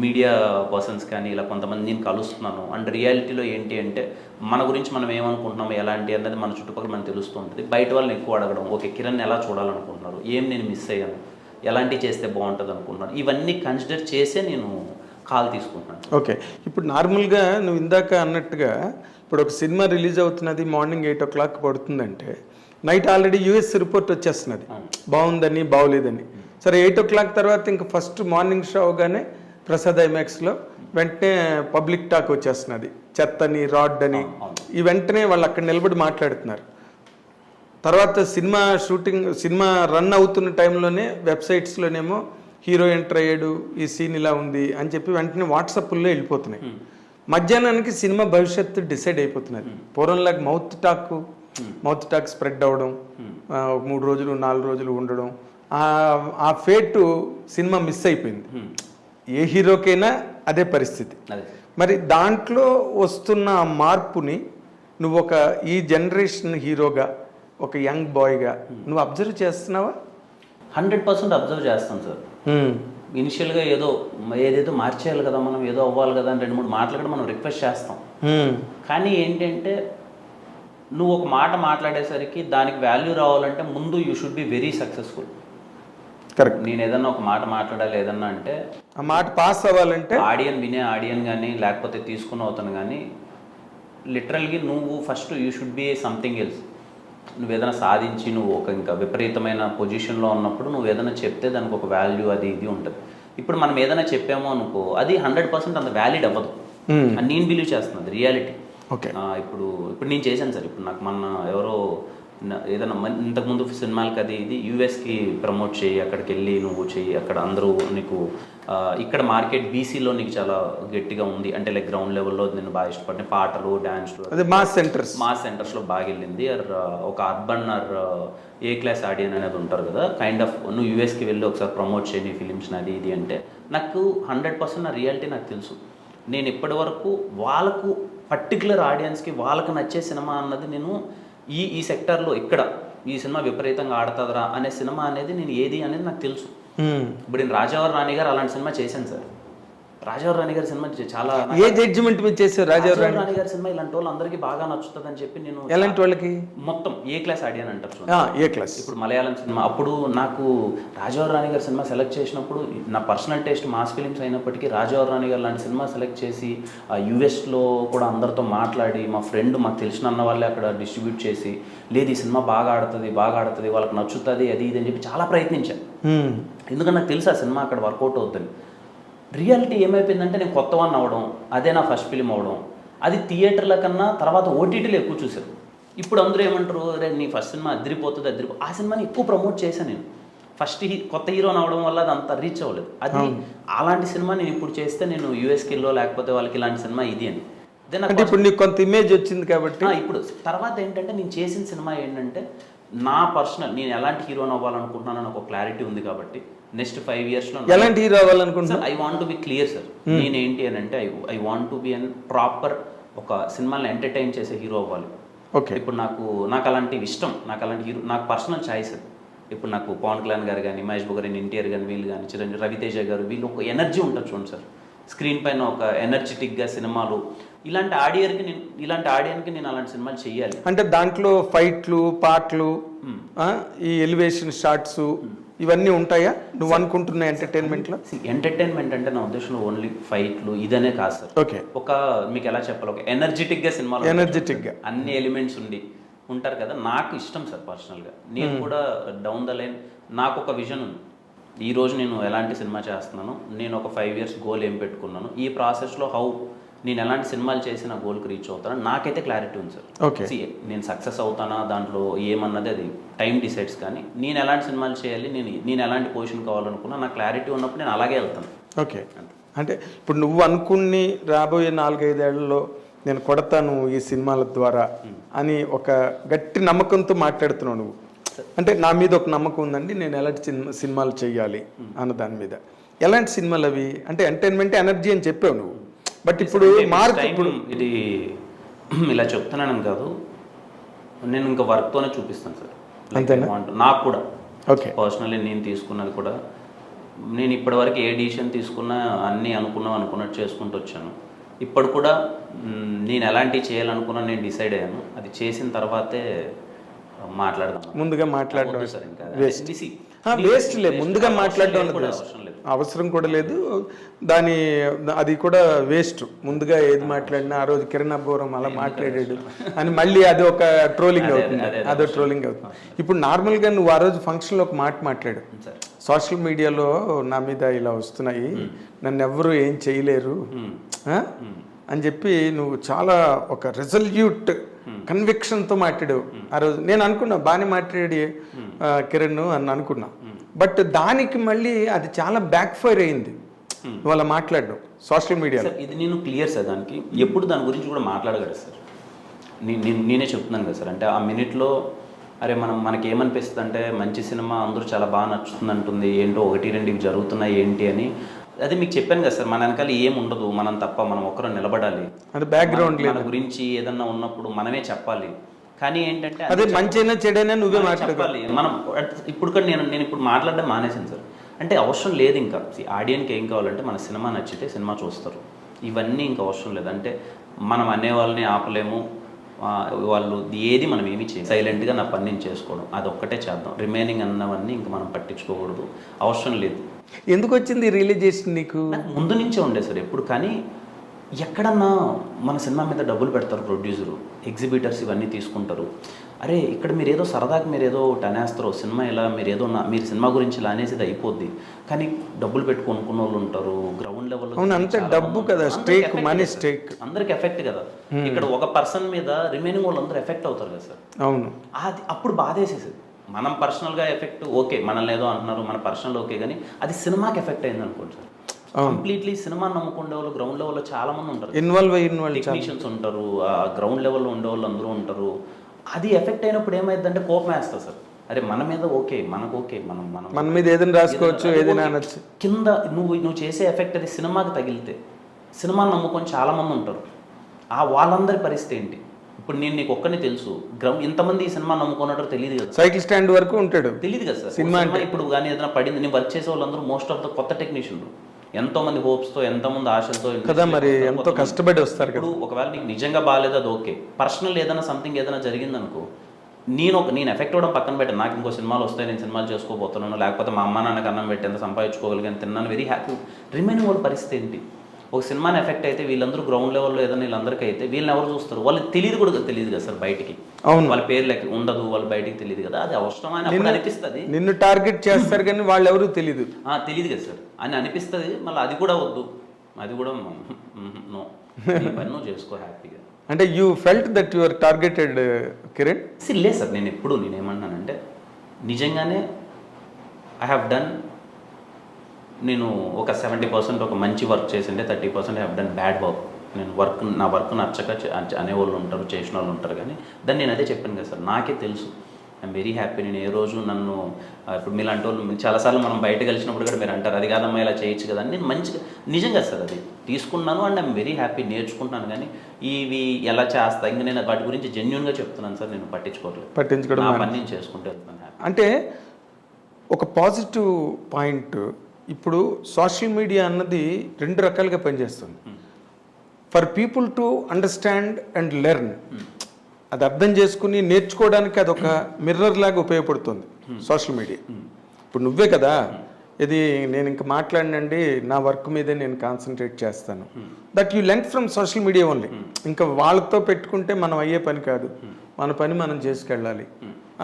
మీడియా పర్సన్స్ కానీ ఇలా కొంతమంది నేను కలుస్తున్నాను. అండ్ రియాలిటీలో ఏంటి అంటే మన గురించి మనం ఏమనుకుంటున్నాము, ఎలాంటి అనేది మన చుట్టుపక్కల మనకు తెలుస్తూ ఉంటుంది. బయట వాళ్ళని ఎక్కువ అడగడం, ఓకే కిరణ్ ఎలా చూడాలనుకుంటున్నారు, ఏం నేను మిస్ అయ్యాను, ఎలాంటివి చేస్తే బాగుంటుంది అనుకుంటున్నాను, ఇవన్నీ కన్సిడర్ చేసే నేను కాల్ తీసుకుంటున్నాను. ఓకే, ఇప్పుడు నార్మల్గా నువ్వు ఇందాక అన్నట్టుగా ఇప్పుడు ఒక సినిమా రిలీజ్ అవుతున్నది మార్నింగ్ 8 o'clock పడుతుందంటే నైట్ ఆల్రెడీ యూఎస్ రిపోర్ట్ వచ్చేస్తున్నది బాగుందని బాగోలేదని. సరే 8 o'clock తర్వాత ఇంకా ఫస్ట్ మార్నింగ్ షో అవగానే ప్రసాద్ ఐమాక్స్లో వెంటనే పబ్లిక్ టాక్ వచ్చేస్తున్నది, చెత్తని రాడ్ అని. ఈ వెంటనే వాళ్ళు అక్కడ నిలబడి మాట్లాడుతున్నారు. తర్వాత సినిమా రన్ అవుతున్న టైంలోనే వెబ్సైట్స్లోనేమో హీరో ఎంటర్ అయ్యాడు, ఈ సీన్ ఇలా ఉంది అని చెప్పి వెంటనే వాట్సాప్లో వెళ్ళిపోతున్నాయి. మధ్యాహ్నానికి సినిమా భవిష్యత్తు డిసైడ్ అయిపోతున్నది. పూర్వంలాగా మౌత్ టాక్ స్ప్రెడ్ అవ్వడం, 3 రోజులు 4 రోజులు ఉండడం, ఆ ఫేట్ సినిమా మిస్ అయిపోయింది. ఏ హీరోకైనా అదే పరిస్థితి. అదే మరి దాంట్లో వస్తున్న ఆ మార్పుని నువ్వు ఒక ఈ జనరేషన్ హీరోగా, ఒక యంగ్ బాయ్గా నువ్వు అబ్జర్వ్ చేస్తున్నావా? 100% అబ్జర్వ్ చేస్తాను సార్. ఇనిషియల్గా ఏదేదో మార్చేయాలి కదా, మనం ఏదో అవ్వాలి కదా అని 2-3 మాటలు కూడా మనం రిక్వెస్ట్ చేస్తాం. కానీ ఏంటంటే నువ్వు ఒక మాట మాట్లాడేసరికి దానికి వాల్యూ రావాలంటే ముందు you should be very successful. Correct. నేను ఏదన్నా ఒక మాట మాట్లాడాలి ఏదన్నా అంటే ఆ మాట పాస్ అవ్వాలంటే ఆడియన్ కానీ లేకపోతే తీసుకున్న అవుతాను కానీ లిటరల్గా నువ్వు first you should be something else. నువ్వు ఏదైనా సాధించి నువ్వు ఒక ఇంకా విపరీతమైన పొజిషన్లో ఉన్నప్పుడు నువ్వు ఏదైనా చెప్తే దానికి ఒక వాల్యూ అది ఇది ఉంటుంది. ఇప్పుడు మనం ఏదైనా చెప్పామో అనుకో అది 100% అంత వ్యాలిడ్ అవ్వదు అని నేను బిలీవ్ చేస్తున్నాను. రియాలిటీ. ఓకే. ఇప్పుడు నేను చేశాను సార్. ఇప్పుడు నాకు మొన్న ఎవరో ఏదైనా ఇంతకుముందు సినిమాలకి అది ఇది యూఎస్కి ప్రమోట్ చేయి, అక్కడికి వెళ్ళి నువ్వు చెయ్యి, అక్కడ అందరూ నీకు ఇక్కడ మార్కెట్ బీసీలో నీకు చాలా గట్టిగా ఉంది అంటే లైక్ గ్రౌండ్ లెవెల్లో నేను బాగా ఇష్టపడిన పాటలు డాన్స్లు అదే మాస్ సెంటర్స్లో బాగా వెళ్ళింది. ఒక అర్బన్ ఏ క్లాస్ ఆడియన్ అనేది ఉంటారు కదా, కైండ్ ఆఫ్ నువ్వు యూఎస్కి వెళ్ళి ఒకసారి ప్రమోట్ చేయి నీ ఫిలిమ్స్ అది ఇది అంటే నాకు 100% నా రియాలిటీ నాకు తెలుసు. నేను ఇప్పటి వరకు వాళ్ళకు పర్టికులర్ ఆడియన్స్కి వాళ్ళకు నచ్చే సినిమా అన్నది నేను ఈ సెక్టర్లో ఇక్కడ ఈ సినిమా విపరీతంగా ఆడుతుందిరా అనే సినిమా అనేది నేను ఏది అనేది నాకు తెలుసు. ఇప్పుడు నేను రాజావారి రాణి గారు అలాంటి సినిమా చేశాను సార్. రాజావారి రాణి గారి సినిమా చాలా ఏ జడ్జిమెంట్ మీద చేశారు? రాజావారి రాణి గారి సినిమా ఇలాంటి వాళ్ళు అందరికీ బాగా నచ్చుతుంది అని చెప్పి నేను ఎలాంటి వాళ్ళకి మొత్తం ఏ క్లాస్ ఆడియన్ అంటారు. ఏ క్లాస్. ఇప్పుడు మలయాళం సినిమా అప్పుడు నాకు రాజావారి రాణి గారి సినిమా సెలెక్ట్ చేసినప్పుడు నా పర్సనల్ టేస్ట్ మాస్ ఫిలిమ్స్ అయినప్పటికీ రాజావారి రాణి గారు లాంటి సినిమా సెలెక్ట్ చేసి యూఎస్లో కూడా అందరితో మాట్లాడి మా ఫ్రెండ్ మాకు తెలిసిన అన్న వాళ్ళే అక్కడ డిస్ట్రిబ్యూట్ చేసి లేదు ఈ సినిమా బాగా ఆడుతుంది వాళ్ళకి నచ్చుతుంది అది ఇది అని చెప్పి చాలా ప్రయత్నించాను. ఎందుకంటే నాకు తెలుసు ఆ సినిమా అక్కడ వర్కౌట్ అవుతుంది. రియాలిటీ ఏమైపోయిందంటే నేను కొత్త వన్ అవ్వడం, అదే నా ఫస్ట్ ఫిలిం అవ్వడం, అది థియేటర్ల కన్నా తర్వాత ఓటీటీలో ఎక్కువ చూశారు. ఇప్పుడు అందరూ ఏమంటారు, రే నీ ఫస్ట్ సినిమా అదిరిపోతుంది ఆ సినిమాని ఎక్కువ ప్రమోట్ చేశాను నేను. ఫస్ట్ కొత్త హీరోని అవడం వల్ల అది అంత రీచ్ అవ్వలేదు. అది అలాంటి సినిమా నేను ఇప్పుడు చేస్తే నేను యూఎస్కి వెళ్ళో లేకపోతే వాళ్ళకి ఇలాంటి సినిమా ఇది అని ఇప్పుడు నీకు కొంత ఇమేజ్ వచ్చింది కాబట్టి ఇప్పుడు తర్వాత ఏంటంటే నేను చేసిన సినిమా ఏంటంటే నా పర్సనల్ నేను ఎలాంటి హీరోని అవ్వాలనుకుంటున్నాను నాకు ఒక క్లారిటీ ఉంది కాబట్టి నెక్స్ట్ 5 yearsలో ఎలాంటి హీరో అవ్వాలనుకుంటున్నా I want to be clear sir. నేనేంటి అని అంటే I want to be an proper ఒక సినిమాని ఎంటర్టైన్ చేసే హీరో అవ్వాలి. ఓకే. ఇప్పుడు నాకు అలాంటి ఇష్టం, నాకు అలాంటి హీరో నాకు పర్సనల్ చాయిస్. ఇప్పుడు నాకు పవన్ కళ్యాణ్ గారు కానీ మహేష్ బాబు గారు ఎన్టీఆర్ కానీ వీళ్ళు కానీ చిరంజీవి రవితేజ గారు వీళ్ళు ఒక ఎనర్జీ ఉంటుంది చూడండి సార్. స్క్రీన్ పైన ఒక ఎనర్జెటిక్గా సినిమాలు ఇలాంటి ఆడియన్కి నేను అలాంటి సినిమాలు చేయాలి. అంటే దాంట్లో ఫైట్లు పాటలు ఈ ఎలివేషన్ షాట్స్ ఇవన్నీ ఉంటాయా నువ్వు అనుకుంటున్న ఎంటర్టైన్మెంట్లో? ఎంటర్టైన్మెంట్ అంటే నా ఉద్దేశంలో ఓన్లీ ఫైట్లు ఇదనే కాదు సార్. ఓకే. ఒక మీకు ఎలా చెప్పాలి, ఒక ఎనర్జెటిక్గా సినిమాలు ఎనర్జెటిక్గా అన్ని ఎలిమెంట్స్ ఉంటారు కదా. నాకు ఇష్టం సార్ పర్సనల్గా. నేను కూడా డౌన్ ద లైన్ నాకు ఒక విజన్ ఉంది. ఈరోజు నేను ఎలాంటి సినిమా చేస్తున్నాను, నేను ఒక 5 years గోల్ ఏం పెట్టుకున్నాను, ఈ ప్రాసెస్లో నేను ఎలాంటి సినిమాలు చేసి నా గోల్కి రీచ్ అవుతాను నాకైతే క్లారిటీ ఉంది సార్. ఓకే. నేను సక్సెస్ అవుతానా దాంట్లో ఏమన్నది అది టైం డిసైడ్స్. కానీ నేను ఎలాంటి సినిమాలు చేయాలి, నేను ఎలాంటి పొజిషన్ కావాలనుకున్నా నాకు క్లారిటీ ఉన్నప్పుడు నేను అలాగే వెళ్తాను. ఓకే. అంటే ఇప్పుడు నువ్వు అనుకుని రాబోయే 4-5 ఏళ్లలో నేను కొడతాను ఈ సినిమాల ద్వారా అని ఒక గట్టి నమ్మకంతో మాట్లాడుతున్నావు నువ్వు. అంటే నా మీద ఒక నమ్మకం ఉందండి, నేను ఎలాంటి సినిమాలు చేయాలి అన్న దాని మీద. ఎలాంటి సినిమాలు అవి? అంటే ఎంటర్టైన్మెంట్ ఎనర్జీ అని చెప్పావు నువ్వు. బట్ ఇప్పుడు ఇప్పుడు ఇది ఇలా చెప్తున్నాను కాదు, నేను ఇంకా వర్క్తోనే చూపిస్తాను సార్. అంతేనా? నాకు కూడా ఓకే. పర్సనల్లీ నేను తీసుకున్నది కూడా నేను ఇప్పటివరకు ఏ డిసిషన్ తీసుకున్నా అన్నీ అనుకున్నట్టు చేసుకుంటూ వచ్చాను. ఇప్పుడు కూడా నేను ఎలాంటివి చేయాలనుకున్నా నేను డిసైడ్ అయ్యాను. అది చేసిన తర్వాతే మాట్లాడదాం. ముందుగా మాట్లాడడం వేస్ట్ లేదు. ముందుగా మాట్లాడడం అవసరం కూడా లేదు. అది కూడా వేస్ట్. ముందుగా ఏది మాట్లాడినా ఆ రోజు కిరణ్ అబ్బోరం అలా మాట్లాడాడు అని మళ్ళీ అది ఒక ట్రోలింగ్ అవుతుంది. ఇప్పుడు నార్మల్గా నువ్వు ఆ రోజు ఫంక్షన్లో ఒక మాట మాట్లాడు, సోషల్ మీడియాలో నా మీద ఇలా వస్తున్నాయి, నన్ను ఎవ్వరూ ఏం చేయలేరు అని చెప్పి నువ్వు చాలా ఒక రెజల్యూట్ కన్విక్షన్తో మాట్లాడావు ఆ రోజు. నేను అనుకున్నా బాగానే మాట్లాడి కిరణ్ అని అనుకున్నా. బట్ దానికి మళ్ళీ అది చాలా బ్యాక్ ఫైర్ అయింది నువ్వు అలా మాట్లాడడం సోషల్ మీడియాలో. ఇది నేను క్లియర్ సార్, దానికి ఎప్పుడు దాని గురించి కూడా మాట్లాడగలరు సార్. నేనే చెప్తున్నాను కదా సార్. అంటే ఆ మినిట్లో అరే మనకి ఏమనిపిస్తుంది అంటే మంచి సినిమా అందరూ చాలా బాగా నచ్చుతుంది అంటుంది, ఏంటో 1-2 జరుగుతున్నాయి ఏంటి అని అదే మీకు చెప్పాను కదా సార్, మన వెనకాల ఏం ఉండదు, మనం తప్ప మనం ఒక్కరు నిలబడాలి, అది బ్యాక్గ్రౌండ్ మన గురించి ఏదన్నా ఉన్నప్పుడు మనమే చెప్పాలి. కానీ ఏంటంటే అదే మంచైనా చెడైనా నువ్వే చెప్పాలి మనం. ఇప్పుడు కూడా నేను ఇప్పుడు మాట్లాడడం మానేసాను సార్. అంటే అవసరం లేదు ఇంకా. ఆడియన్కి ఏం కావాలంటే మన సినిమా నచ్చితే సినిమా చూస్తారు, ఇవన్నీ ఇంకా అవసరం లేదు. అంటే మనం అనే వాళ్ళని ఆపలేము, వాళ్ళు ఏది మనం ఏమి చేయాలి, సైలెంట్గా నా పని నేను చేసుకోవడం, అది ఒక్కటే చేద్దాం. రిమైనింగ్ అన్నవన్నీ ఇంకా మనం పట్టించుకోకూడదు, అవసరం లేదు. ఎందుకు వచ్చింది రియలైజేషన్ నీకు? నాకు ముందు నుంచే ఉండే సార్ ఎప్పుడు. కానీ ఎక్కడన్నా మన సినిమా మీద డబ్బులు పెడతారు ప్రొడ్యూసరు, ఎగ్జిబిటర్స్ ఇవన్నీ తీసుకుంటారు. అరే ఇక్కడ మీరు ఏదో సరదాకి మీరు ఏదో అనేస్తారు, సినిమా ఇలా మీరు ఏదో మీరు సినిమా గురించి ఇలా అనేసి అయిపోద్ది. కానీ డబ్బులు పెట్టి కొనుక్కున్న వాళ్ళు ఉంటారు గ్రౌండ్ లెవెల్లో. అంతే డబ్బు కదా, స్టేక్ మనీ స్టేక్ అందరికి ఎఫెక్ట్ కదా. ఇక్కడ ఒక పర్సన్ మీద రిమైనింగ్ వాళ్ళు అందరూ ఎఫెక్ట్ అవుతారు కదా సార్. అవును, అది అప్పుడు బాధేసేసేది. మనం పర్సనల్గా ఎఫెక్ట్ ఓకే, మనల్ని ఏదో అంటున్నారు, మన పర్సనల్ ఓకే, కానీ అది సినిమాకి ఎఫెక్ట్ అయింది అనుకోండి సార్. కంప్లీట్లీ సినిమా నమ్ముకునే వాళ్ళు గ్రౌండ్ లెవెల్లో చాలా మంది ఉంటారు, ఇన్వాల్వ్ టెక్నీషియన్స్ ఉంటారు, గ్రౌండ్ లెవెల్లో ఉండే వాళ్ళు అందరూ ఉంటారు. అది ఎఫెక్ట్ అయినప్పుడు ఏమైందంటే కోపం వేస్తుంది సార్. అరే మన మీద ఓకే, మనకు ఓకే, మన మీద ఏదైనా రాసుకోవచ్చు, ఏదైనా అనొచ్చు. కింద నువ్వు చేసే ఎఫెక్ట్ అది సినిమాకి తగిలితే, సినిమాని నమ్ముకొని చాలా మంది ఉంటారు, వాళ్ళందరి పరిస్థితి ఏంటి? ఇప్పుడు నేను నీకు ఒక్కనే తెలుసు, ఇంతమంది ఈ సినిమా నమ్ముకున్నట్టు తెలియదు కదా. సైకిల్ స్టాండ్ వరకు ఉంటాడు, తెలియదు కదా సార్ సినిమా. ఇప్పుడు కానీ ఏదైనా పడింది, నేను వర్క్ చేసే వాళ్ళందరూ మోస్ట్ ఆఫ్ ద కొత్త టెక్నీషియన్లు, ఎంతో మంది హోప్స్తో, ఎంతోమంది ఆశలతో కదా, మరి ఎంతో కష్టపడి వస్తారు. ఇప్పుడు ఒకవేళ నీకు నిజంగా బాగాలేదు అది ఓకే, పర్సనల్ ఏదైనా సంథింగ్ ఏదైనా జరిగిందనుకో, నేను ఎఫెక్ట్ అవ్వడం పక్కన పెట్టాను. నాకు ఇంకో సినిమాలు వస్తాయి, నేను సినిమాలు చేసుకోబోతున్నాను, లేకపోతే మా అమ్మ నాన్నకి అన్నం పెట్టి ఎంత సంపాదించుకోగలిగాను, తిన్నాను, వెరీ హ్యాపీ. రిమైనింగ్ వాళ్ళ పరిస్థితి ఏంటి? ఒక సినిమాని ఎఫెక్ట్ అయితే వీళ్ళందరూ గ్రౌండ్ లెవెల్లో ఏదైనా వీళ్ళందరికీ అయితే వీళ్ళని ఎవరు చూస్తారు? వాళ్ళకి తెలియదు కూడా తెలియదు కదా సార్ బయటికి. అవును, వాళ్ళ పేర్లు ఉండదు, వాళ్ళు బయటికి తెలియదు కదా. అది అవసరమైన అప్పుడు అనిపిస్తుంది. నిన్ను టార్గెట్ చేస్తారు కానీ వాళ్ళు ఎవరు తెలియదు తెలియదు కదా సార్ అని అనిపిస్తుంది. మళ్ళీ అది కూడా వద్దు, అది కూడా నో, ఇవన్నీ చేసుకో హ్యాపీగా. అంటే you felt that you are targeted Kiran? లేదు సార్, నేనేమంటున్నానంటే నిజంగానే ఐ హ్యావ్ డన్, నేను ఒక 70% ఒక మంచి వర్క్ చేసిండే, 30% I have done bad work. నా వర్క్ నచ్చక అనేవాళ్ళు ఉంటారు, చేసిన వాళ్ళు ఉంటారు. కానీ దాన్ని నేను అదే చెప్పాను కదా సార్, నాకే తెలుసు. I'm very happy. నేను ఏ రోజు నన్ను ఇప్పుడు మీలాంటి వాళ్ళు చాలాసార్లు మనం బయట కలిసినప్పుడు కూడా మీరు అంటారు అది కాదమ్మా ఇలా చేయొచ్చు కదా అని. నేను మంచిగా నిజంగా సార్ అది తీసుకున్నాను అండ్ ఐఎమ్ వెరీ హ్యాపీ, నేర్చుకుంటాను. కానీ ఇవి ఎలా చేస్తా ఇంకా నేను వాటి గురించి జెన్యున్గా చెప్తున్నాను సార్, నేను పట్టించుకోవడం నా పని నేను చేసుకుంటూ వెళ్తున్నాను. అంటే ఒక పాజిటివ్ పాయింట్, ఇప్పుడు సోషల్ మీడియా అన్నది రెండు రకాలుగా పనిచేస్తుంది. For people to understand and learn, అది అర్థం చేసుకుని నేర్చుకోవడానికి అది ఒక మిర్రర్ లాగా ఉపయోగపడుతుంది సోషల్ మీడియా. ఇప్పుడు నువ్వే కదా, ఇది నేను ఇంకా మాట్లాడినండి నా వర్క్ మీదే నేను కాన్సన్ట్రేట్ చేస్తాను, that you learn from social media only. ఇంకా వాళ్ళతో పెట్టుకుంటే మనం అయ్యే పని కాదు, మన పని మనం చేసుకెళ్ళాలి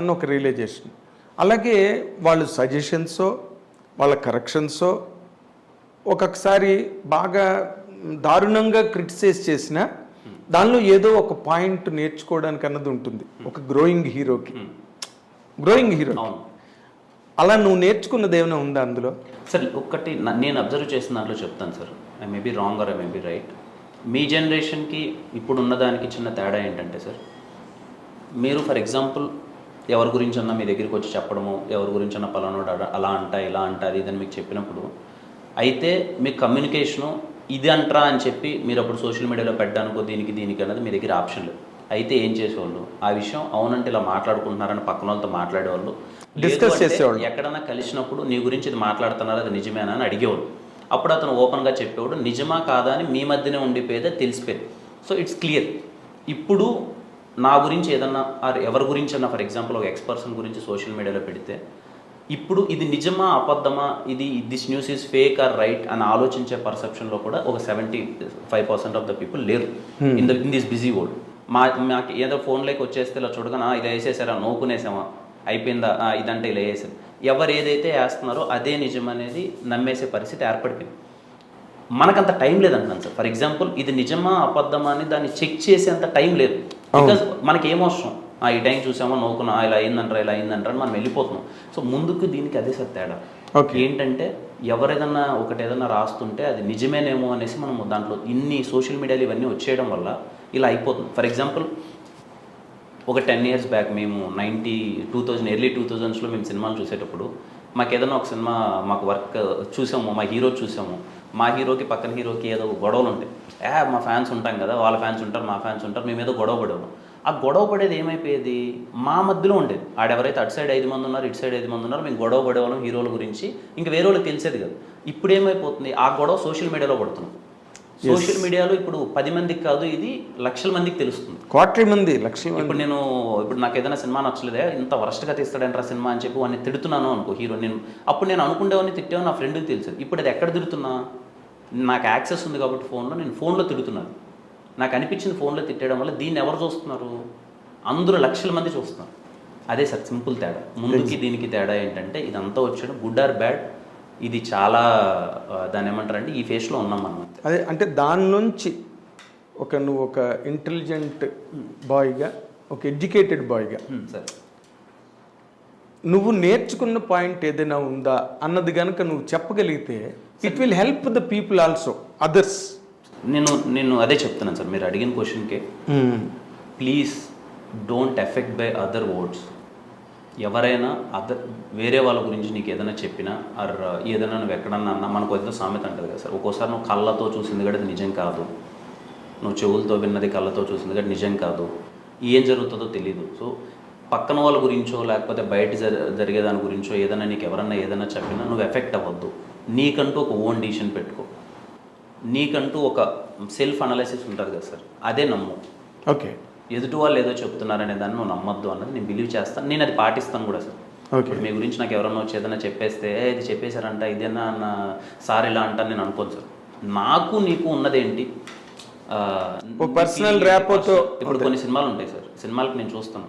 అన్న ఒక రియలైజేషన్. అలాగే వాళ్ళు సజెషన్సో వాళ్ళ కరెక్షన్సో ఒక్కొక్కసారి బాగా దారుణంగా క్రిటిసైజ్ చేసినా దానిలో ఏదో ఒక పాయింట్ నేర్చుకోవడానికి అన్నది ఉంటుంది ఒక గ్రోయింగ్ హీరోకి. అలా నువ్వు నేర్చుకున్నది ఏమైనా ఉందా అందులో? సార్ ఒకటి నేను అబ్జర్వ్ చేసిన దాంట్లో చెప్తాను sir, I may be wrong or I may be right. మీ జనరేషన్కి ఇప్పుడు ఉన్నదానికి చిన్న తేడా ఏంటంటే సార్, మీరు ఫర్ ఎగ్జాంపుల్ ఎవరి గురించి అన్నా మీ దగ్గరికి వచ్చి చెప్పడము, ఎవరి గురించి అన్నా పలానోడు అలా అంటా ఇలా అంటా అది ఇదని మీకు చెప్పినప్పుడు అయితే మీ కమ్యూనికేషను ఇది అంటారా అని చెప్పి మీరు అప్పుడు సోషల్ మీడియాలో పెట్టడానికో దీనికి అన్నది మీ దగ్గర ఆప్షన్ లేదు. అయితే ఏం చేసేవాళ్ళు ఆ విషయం అవునంటే ఇలా మాట్లాడుకుంటున్నారని పక్కన వాళ్ళతో మాట్లాడేవాళ్ళు, డిస్కస్ చేసేవాళ్ళు. ఎక్కడన్నా కలిసినప్పుడు నీ గురించి ఇది మాట్లాడుతున్నారు అది నిజమేనా అని అడిగేవాళ్ళు. అప్పుడు అతను ఓపెన్గా చెప్పేవాడు, నిజమా కాదా అని మీ మధ్యనే ఉండిపోయేదే తెలిసిపోయేది. So it's clear. ఇప్పుడు నా గురించి ఏదన్నా ఎవరి గురించి అన్నా ఫర్ ఎగ్జాంపుల్ ఒక ఎక్స్పర్సన్ గురించి సోషల్ మీడియాలో పెడితే ఇప్పుడు ఇది నిజమా అబద్ధమా, this news is fake are right అని ఆలోచించే పర్సెప్షన్లో కూడా ఒక 75% ఆఫ్ ద పీపుల్ లేరు ఇన్ దిస్ బిజీ వరల్డ్. మాకు ఏదో ఫోన్లోకి వచ్చేస్తే ఇలా చూడగానే ఇలా వేసేసారా, నోకునేసామా, అయిపోయిందా, ఇదంటే ఇలా వేసారు. ఎవరు ఏదైతే వేస్తున్నారో అదే నిజం అనేది నమ్మేసే పరిస్థితి ఏర్పడిపోయింది. మనకంత టైం లేదంటున్నాను సార్. ఫర్ ఎగ్జాంపుల్ ఇది నిజమా అబద్ధమా అని దాన్ని చెక్ చేసేంత టైం లేదు. బికాజ్ మనకి ఏమవసరం, ఈ టైం చూసామో నవ్వుకున్నా ఇలా అయిందంటారా మనం వెళ్ళిపోతున్నాం. సో ముందుకు దీనికి అదే సార్ తేడా. ఏంటంటే ఎవరేదన్నా ఏదన్నా రాస్తుంటే అది నిజమేనేమో అనేసి మనం దాంట్లో ఇన్ని సోషల్ మీడియాలు ఇవన్నీ వచ్చేయడం వల్ల ఇలా అయిపోతుంది. ఫర్ ఎగ్జాంపుల్ ఒక 10 years బ్యాక్ మేము ఎర్లీ 2000s మేము సినిమాలు చూసేటప్పుడు మాకు ఏదైనా ఒక సినిమా మాకు వర్క్ చూసాము, మా హీరో చూసాము, మా హీరోకి పక్కన హీరోకి ఏదో గొడవలు ఉంటాయి. మా ఫ్యాన్స్ ఉంటాం కదా, వాళ్ళ ఫ్యాన్స్ ఉంటారు, మా ఫ్యాన్స్ ఉంటారు, మేము ఏదో గొడవ పడేవాళ్ళం. ఆ గొడవ పడేది ఏమైపోయేది, మా మధ్యలో ఉండేది. ఆడెవరైతే అటు సైడ్ 5 మంది ఉన్నారు, ఇటు సైడ్ 5 మంది ఉన్నారు, మేము గొడవ పడేవాళ్ళం హీరోల గురించి. ఇంకా వేరే వాళ్ళకి తెలిసేది కదా. ఇప్పుడు ఏమైపోతుంది, ఆ గొడవ సోషల్ మీడియాలో పడుతున్నాం. సోషల్ మీడియాలో ఇప్పుడు 10 మందికి కాదు, ఇది లక్షల మందికి తెలుస్తుంది. కోట్ల మంది, లక్షల మంది. ఇప్పుడు నాకు ఏదైనా సినిమా నచ్చలేదే, ఇంత వరస్ట్గా తీస్తాడంటారా సినిమా అని చెప్పి వాడిని తిడుతున్నాను అనుకో హీరో. అప్పుడు నేను అనుకుండేవాడిని, తిట్టేవాడిని, నా ఫ్రెండ్కి తెలిసేది. ఇప్పుడు అది ఎక్కడ తిడుతున్నా, నాకు యాక్సెస్ ఉంది కాబట్టి ఫోన్లో, నేను ఫోన్లో తిడుతున్నాను. నాకు అనిపించింది ఫోన్లో తిట్టడం వల్ల. దీన్ని ఎవరు చూస్తున్నారు, అందరూ లక్షల మంది చూస్తున్నారు. అదే సార్ సింపుల్ తేడా. ముందుకి దీనికి తేడా ఏంటంటే, ఇదంతా వచ్చాడు గుడ్ ఆర్ బ్యాడ్, ఇది చాలా దాన్ని ఏమంటారంటే ఈ ఫేస్లో ఉన్నాం మనం. అదే అంటే దాని నుంచి నువ్వు ఒక ఇంటెలిజెంట్ బాయ్గా, ఒక ఎడ్యుకేటెడ్ బాయ్గా సార్ నువ్వు నేర్చుకున్న పాయింట్ ఏదైనా ఉందా అన్నది కనుక నువ్వు చెప్పగలిగితే it will help the people also, others. నేను అదే చెప్తున్నాను సార్, మీరు అడిగిన క్వశ్చన్కే. Please don't effect by other words. ఎవరైనా వేరే వాళ్ళ గురించి నీకు ఏదైనా చెప్పినా ఆర్ ఏదైనా నువ్వు ఎక్కడన్నా అన్నా, మనకు ఏదో సామెత ఉంటుంది కదా సార్, ఒక్కోసారి నువ్వు కళ్ళతో చూసింది కూడా అది నిజం కాదు, నువ్వు చెవులతో విన్నది కళ్ళతో చూసింది కూడా నిజం కాదు, ఏం జరుగుతుందో తెలీదు. సో పక్కన వాళ్ళ గురించో లేకపోతే బయట జరిగేదాని గురించో ఏదైనా నీకు ఎవరన్నా ఏదైనా చెప్పినా నువ్వు ఎఫెక్ట్ అవ్వద్దు. నీకంటూ ఒక ఓన్ డిసిషన్ పెట్టుకో, నీకంటూ ఒక సెల్ఫ్ అనాలిసిస్ ఉంటుంది కదా సార్, అదే నమ్ము. ఓకే, ఎదుటి వాళ్ళు ఏదో చెప్తున్నారనే దాన్ని నువ్వు నమ్మొద్దు అన్నది నేను బిలీవ్ చేస్తాను. నేను అది పాటిస్తాను కూడా సార్. ఓకే, మీ గురించి నాకు ఎవరన్నా వచ్చి ఏదైనా చెప్పేస్తే ఇది చెప్పేశారంట, ఇదేనా అన్న సార్ ఇలా అంటాను నేను అనుకోను సార్. నాకు నీకు ఉన్నదేంటి, పర్సనల్ ర్యాపోతో. ఇప్పుడు కొన్ని సినిమాలు ఉంటాయి సార్, సినిమాలకు నేను చూస్తాను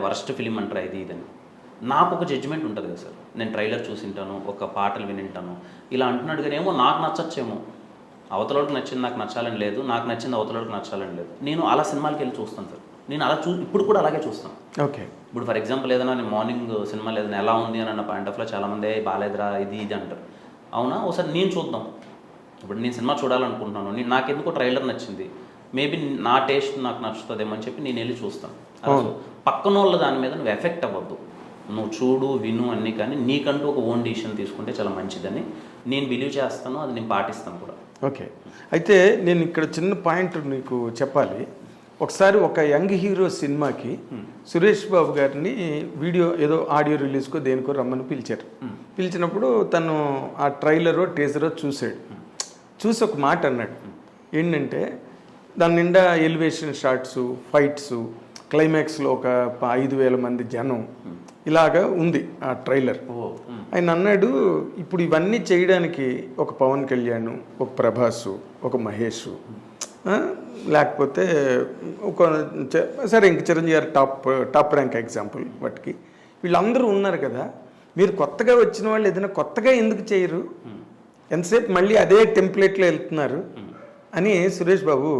వరస్ట్ ఫిలిం అంటారా ఇది ఇదని, నాకు ఒక జడ్జిమెంట్ ఉంటుంది కదా సార్. నేను ట్రైలర్ చూసింటాను, ఒక పాటలు వినింటాను, ఇలా అంటున్నాడు కానీ ఏమో నాకు నచ్చచ్చేమో, అవతలోకి నచ్చింది నాకు నచ్చాలని లేదు, నాకు నచ్చింది అవతలోకి నచ్చాలని లేదు. నేను అలా సినిమాలకి వెళ్ళి చూస్తాను సార్. నేను అలా ఇప్పుడు కూడా అలాగే చూస్తాను. ఓకే, ఇప్పుడు ఫర్ ఎగ్జాంపుల్ ఏదైనా నేను మార్నింగ్ సినిమాలు ఏదైనా ఎలా ఉంది అని అన్న పాయింట్ ఆఫ్లో చాలామంది బాగాలేదురా ఇది ఇది అంటారు. అవునా, ఒకసారి నేను చూద్దాం. ఇప్పుడు నేను సినిమా చూడాలనుకుంటున్నాను, నాకు ఎందుకో ట్రైలర్ నచ్చింది, మేబీ నా టేస్ట్ నాకు నచ్చుతుందేమో అని చెప్పి నేను వెళ్ళి చూస్తాను. పక్కన వాళ్ళ దాని మీద నువ్వు ఎఫెక్ట్ అవ్వద్దు, నువ్వు చూడు విను అన్నీ, కానీ నీకంటూ ఒక ఓన్ డిసిషన్ తీసుకుంటే చాలా మంచిదని నేను బిలీవ్ చేస్తాను, అది నేను పాటిస్తాను కూడా. ఓకే, అయితే నేను ఇక్కడ చిన్న పాయింట్ నీకు చెప్పాలి. ఒకసారి ఒక యంగ్ హీరో సినిమాకి సురేష్ బాబు గారిని వీడియో ఏదో ఆడియో రిలీజ్కో దేనికో రమ్మని పిలిచారు. పిలిచినప్పుడు తను ఆ ట్రైలరో టీజరో చూసాడు. చూసి ఒక మాట అన్నాడు, ఏంటంటే దాని నిండా ఎలివేషన్ షాట్స్, ఫైట్స్, క్లైమాక్స్లో ఒక 5,000 మంది జనం, ఇలాగా ఉంది ఆ ట్రైలర్. ఆయన అన్నాడు, ఇప్పుడు ఇవన్నీ చేయడానికి ఒక పవన్ కళ్యాణ్, ఒక ప్రభాస్, ఒక మహేష్, లేకపోతే ఒక సరే ఇంక చిరంజీవి గారు టాప్ ర్యాంక్ ఎగ్జాంపుల్ వాటికి, వీళ్ళందరూ ఉన్నారు కదా, మీరు కొత్తగా వచ్చిన వాళ్ళు ఏదైనా కొత్తగా ఎందుకు చేయరు, ఎంతసేపు మళ్ళీ అదే టెంప్లెట్లో వెళ్తున్నారు అని సురేష్ బాబు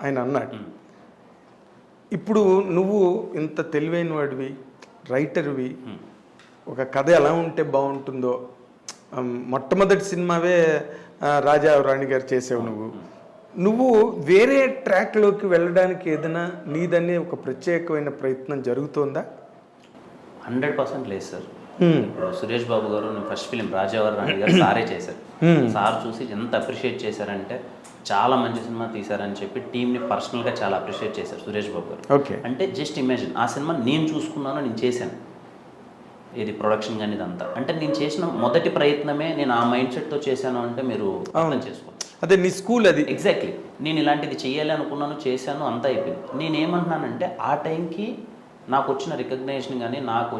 ఆయన అన్నాడు. ఇప్పుడు నువ్వు ఇంత తెలివైన వాడివి, రైటర్వి, ఒక కథ ఎలా ఉంటే బాగుంటుందో, మొట్టమొదటి సినిమావే రాజా రాణి గారు చేసావు, నువ్వు వేరే ట్రాక్లోకి వెళ్ళడానికి ఏదైనా నీదనే ఒక ప్రత్యేకమైన ప్రయత్నం జరుగుతుందా? 100% లేదు సార్. సురేష్ బాబు గారు ఫస్ట్ ఫిలిం రాజా రాణి గారు సారే చేశారు. సార్ చూసి ఎంత అప్రిషియేట్ చేశారంటే, చాలా మంచి సినిమా తీశారని చెప్పి టీంని పర్సనల్గా చాలా అప్రిషియేట్ చేశారు సురేష్ బాబు గారు. ఓకే, అంటే జస్ట్ ఇమాజిన్, ఆ సినిమా నేను చూసుకున్నాను, నేను చేశాను, ఇది ప్రొడక్షన్ కానీ ఇదంతా. అంటే నేను చేసిన మొదటి ప్రయత్నమే నేను ఆ మైండ్ సెట్తో చేశాను అంటే మీరు అర్థం చేసుకోండి. అదే నీ స్కూల్ అది. ఎగ్జాక్ట్లీ, నేను ఇలాంటిది చేయాలి అనుకున్నాను, చేశాను, అంతా అయిపోయింది. నేనేమంటున్నానంటే, ఆ టైంకి నాకు వచ్చిన రికగ్నైజేషన్ కానీ నాకు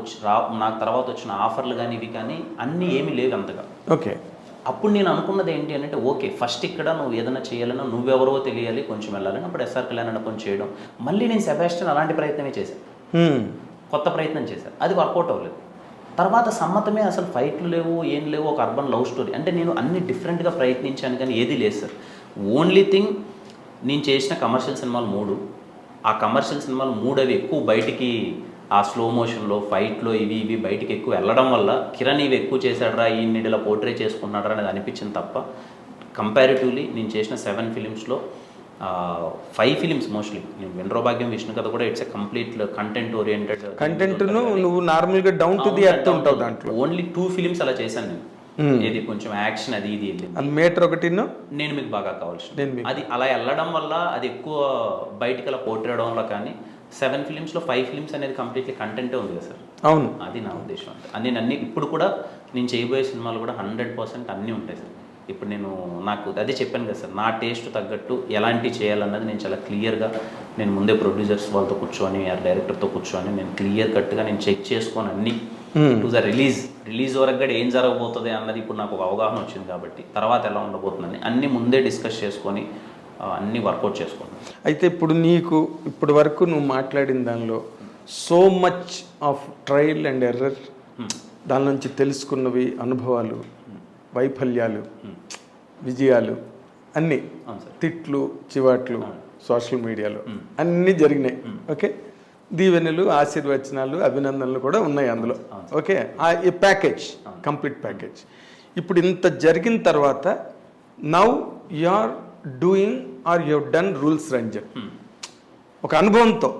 తర్వాత వచ్చిన ఆఫర్లు కానీ ఇవి కానీ అన్నీ ఏమీ లేవు అంతగా. ఓకే, అప్పుడు నేను అనుకున్నది ఏంటి అంటే, ఓకే ఫస్ట్ ఇక్కడ నువ్వు ఏదైనా చేయాలన్నా నువ్వెవరో తెలియాలి, కొంచెం వెళ్ళాలని. అప్పుడు ఎస్ఆర్ కళ్యాణ్ కొంచెం చేయడం, మళ్ళీ నేను సెబాస్టియన్ అలాంటి ప్రయత్నమే చేశాను, కొత్త ప్రయత్నం చేశాను, అది వర్కౌట్ అవ్వలేదు. తర్వాత సమ్మతమే, అసలు ఫైట్లు లేవు, ఏం లేవు, ఒక అర్బన్ లవ్ స్టోరీ. అంటే నేను అన్ని డిఫరెంట్గా ప్రయత్నించాను కానీ ఏది లేదు సార్. ఓన్లీ థింగ్, నేను చేసిన కమర్షియల్ సినిమాలు 3, ఆ కమర్షియల్ సినిమాలు 3 అవి ఎక్కువ బయటికి ఆ స్లో మోషన్లో ఫైట్లో ఇవి బయటికి ఎక్కువ వెళ్ళడం వల్ల కిరణ్ ఇవి ఎక్కువ చేశాడరా, ఈ ఇలా పోర్ట్రే చేసుకున్నాడరా అనేది అనిపించింది తప్ప, కంపారిటివ్లీ నేను చేసిన 7 ఫిలిమ్స్లో 5 ఫిలిమ్స్ మోస్ట్లీ, నేను వెండ్రో భాగ్యం, విష్ణు కథ కూడా it's a complete content oriented. కంటెంట్ను నువ్వు నార్మల్గా డౌన్ టు ది ఎర్త్ ఉంటావు దాంట్లో. ఓన్లీ 2 ఫిలిమ్స్ అలా చేశాను నేను. ఇది కొంచెం యాక్షన్ అది ఇది వెళ్ళింది. అది మీటర్ ఒకటిను నేను మీకు బాగా కావాల్సింది నేను మీకు. అది అలా వెళ్ళడం వల్ల అది ఎక్కువ బయటికి అలా పోర్ట్రేయడం వల్ల, కానీ 7 ఫిలిమ్స్లో 5 ఫిలిమ్స్ అనేది కంప్లీట్లీ కంటెంటే ఉంది కదా సార్. అవును, అది నా ఉద్దేశం. అంటే నేను అన్ని ఇప్పుడు కూడా నేను చేయబోయే సినిమాలు కూడా 100% అన్నీ ఉంటాయి సార్. ఇప్పుడు నాకు అదే చెప్పాను కదా సార్, నా టేస్ట్ తగ్గట్టు ఎలాంటివి చేయాలన్నది నేను చాలా క్లియర్గా నేను ముందే ప్రొడ్యూసర్స్ వాళ్ళతో కూర్చొని డైరెక్టర్తో కూర్చొని నేను క్లియర్ కట్గా నేను చెక్ చేసుకొని అన్నీ టు ద రిలీజ్ వరకు కూడా ఏం జరగబోతుంది అన్నది ఇప్పుడు నాకు ఒక అవగాహన వచ్చింది కాబట్టి తర్వాత ఎలా ఉండబోతుందని అన్నీ ముందే డిస్కస్ చేసుకొని అన్నీ వర్కౌట్ చేసుకున్నాను. అయితే ఇప్పుడు నీకు ఇప్పటి వరకు నువ్వు మాట్లాడిన దానిలో so much of trial and error, దాని నుంచి తెలుసుకున్నవి అనుభవాలు, వైఫల్యాలు, విజయాలు అన్నీ, తిట్లు చివాట్లు సోషల్ మీడియాలో అన్నీ జరిగినాయి. ఓకే, దీవెనలు, ఆశీర్వచనాలు, అభినందనలు కూడా ఉన్నాయి అందులో. ఓకే, ఈ ప్యాకేజ్, కంప్లీట్ ప్యాకేజ్. ఇప్పుడు ఇంత జరిగిన తర్వాత now you are doing or you done rules Ranjan ఒక అనుభవంతో,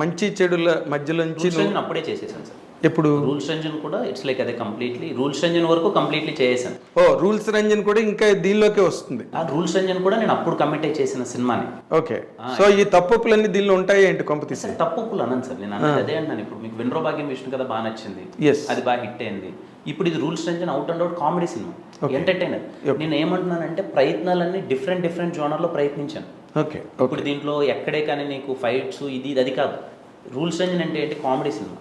మంచి చెడుల మధ్యలోంచి అప్పుడే చేసేసాను సార్. ఎప్పుడు రూల్స్ రంజన్ కూడా ఇట్స్ లైక్ అదే కంప్లీట్లీ రూల్స్ రంజన్ వరకు కంప్లీట్లీ చేసేసాను. ఓ, రూల్స్ రంజన్ కూడా ఇంకా దీనిలోకే వస్తుంది. ఆ రూల్స్ రంజన్ కూడా నేను అప్పుడు కమిట్ చేసిన సినిమాని. ఓకే, సో ఈ తప్పులన్నీ దీనిలో ఉంటాయి ఏంటి కొంపతీసి? తప్పులు అన్నాను సార్ నేను, అదే అన్నాను. ఇప్పుడు మీకు వినరో భాగ్యం విష్ణు కదా బాగా నచ్చింది, అది బాగా హిట్ అయింది. ఇప్పుడు ఇది rules Ranjan out and out comedy cinema, entertainer. నేను ఏమంటున్నానంటే ప్రయత్నాలన్నీ డిఫరెంట్ జోనర్లో ప్రయత్నించాను. ఓకే, ఇప్పుడు దీంట్లో ఎక్కడే కానీ నీకు ఫైట్స్ ఇది అది కాదు. రూల్స్ రంజన్ అంటే ఏంటి, కామెడీ సినిమా.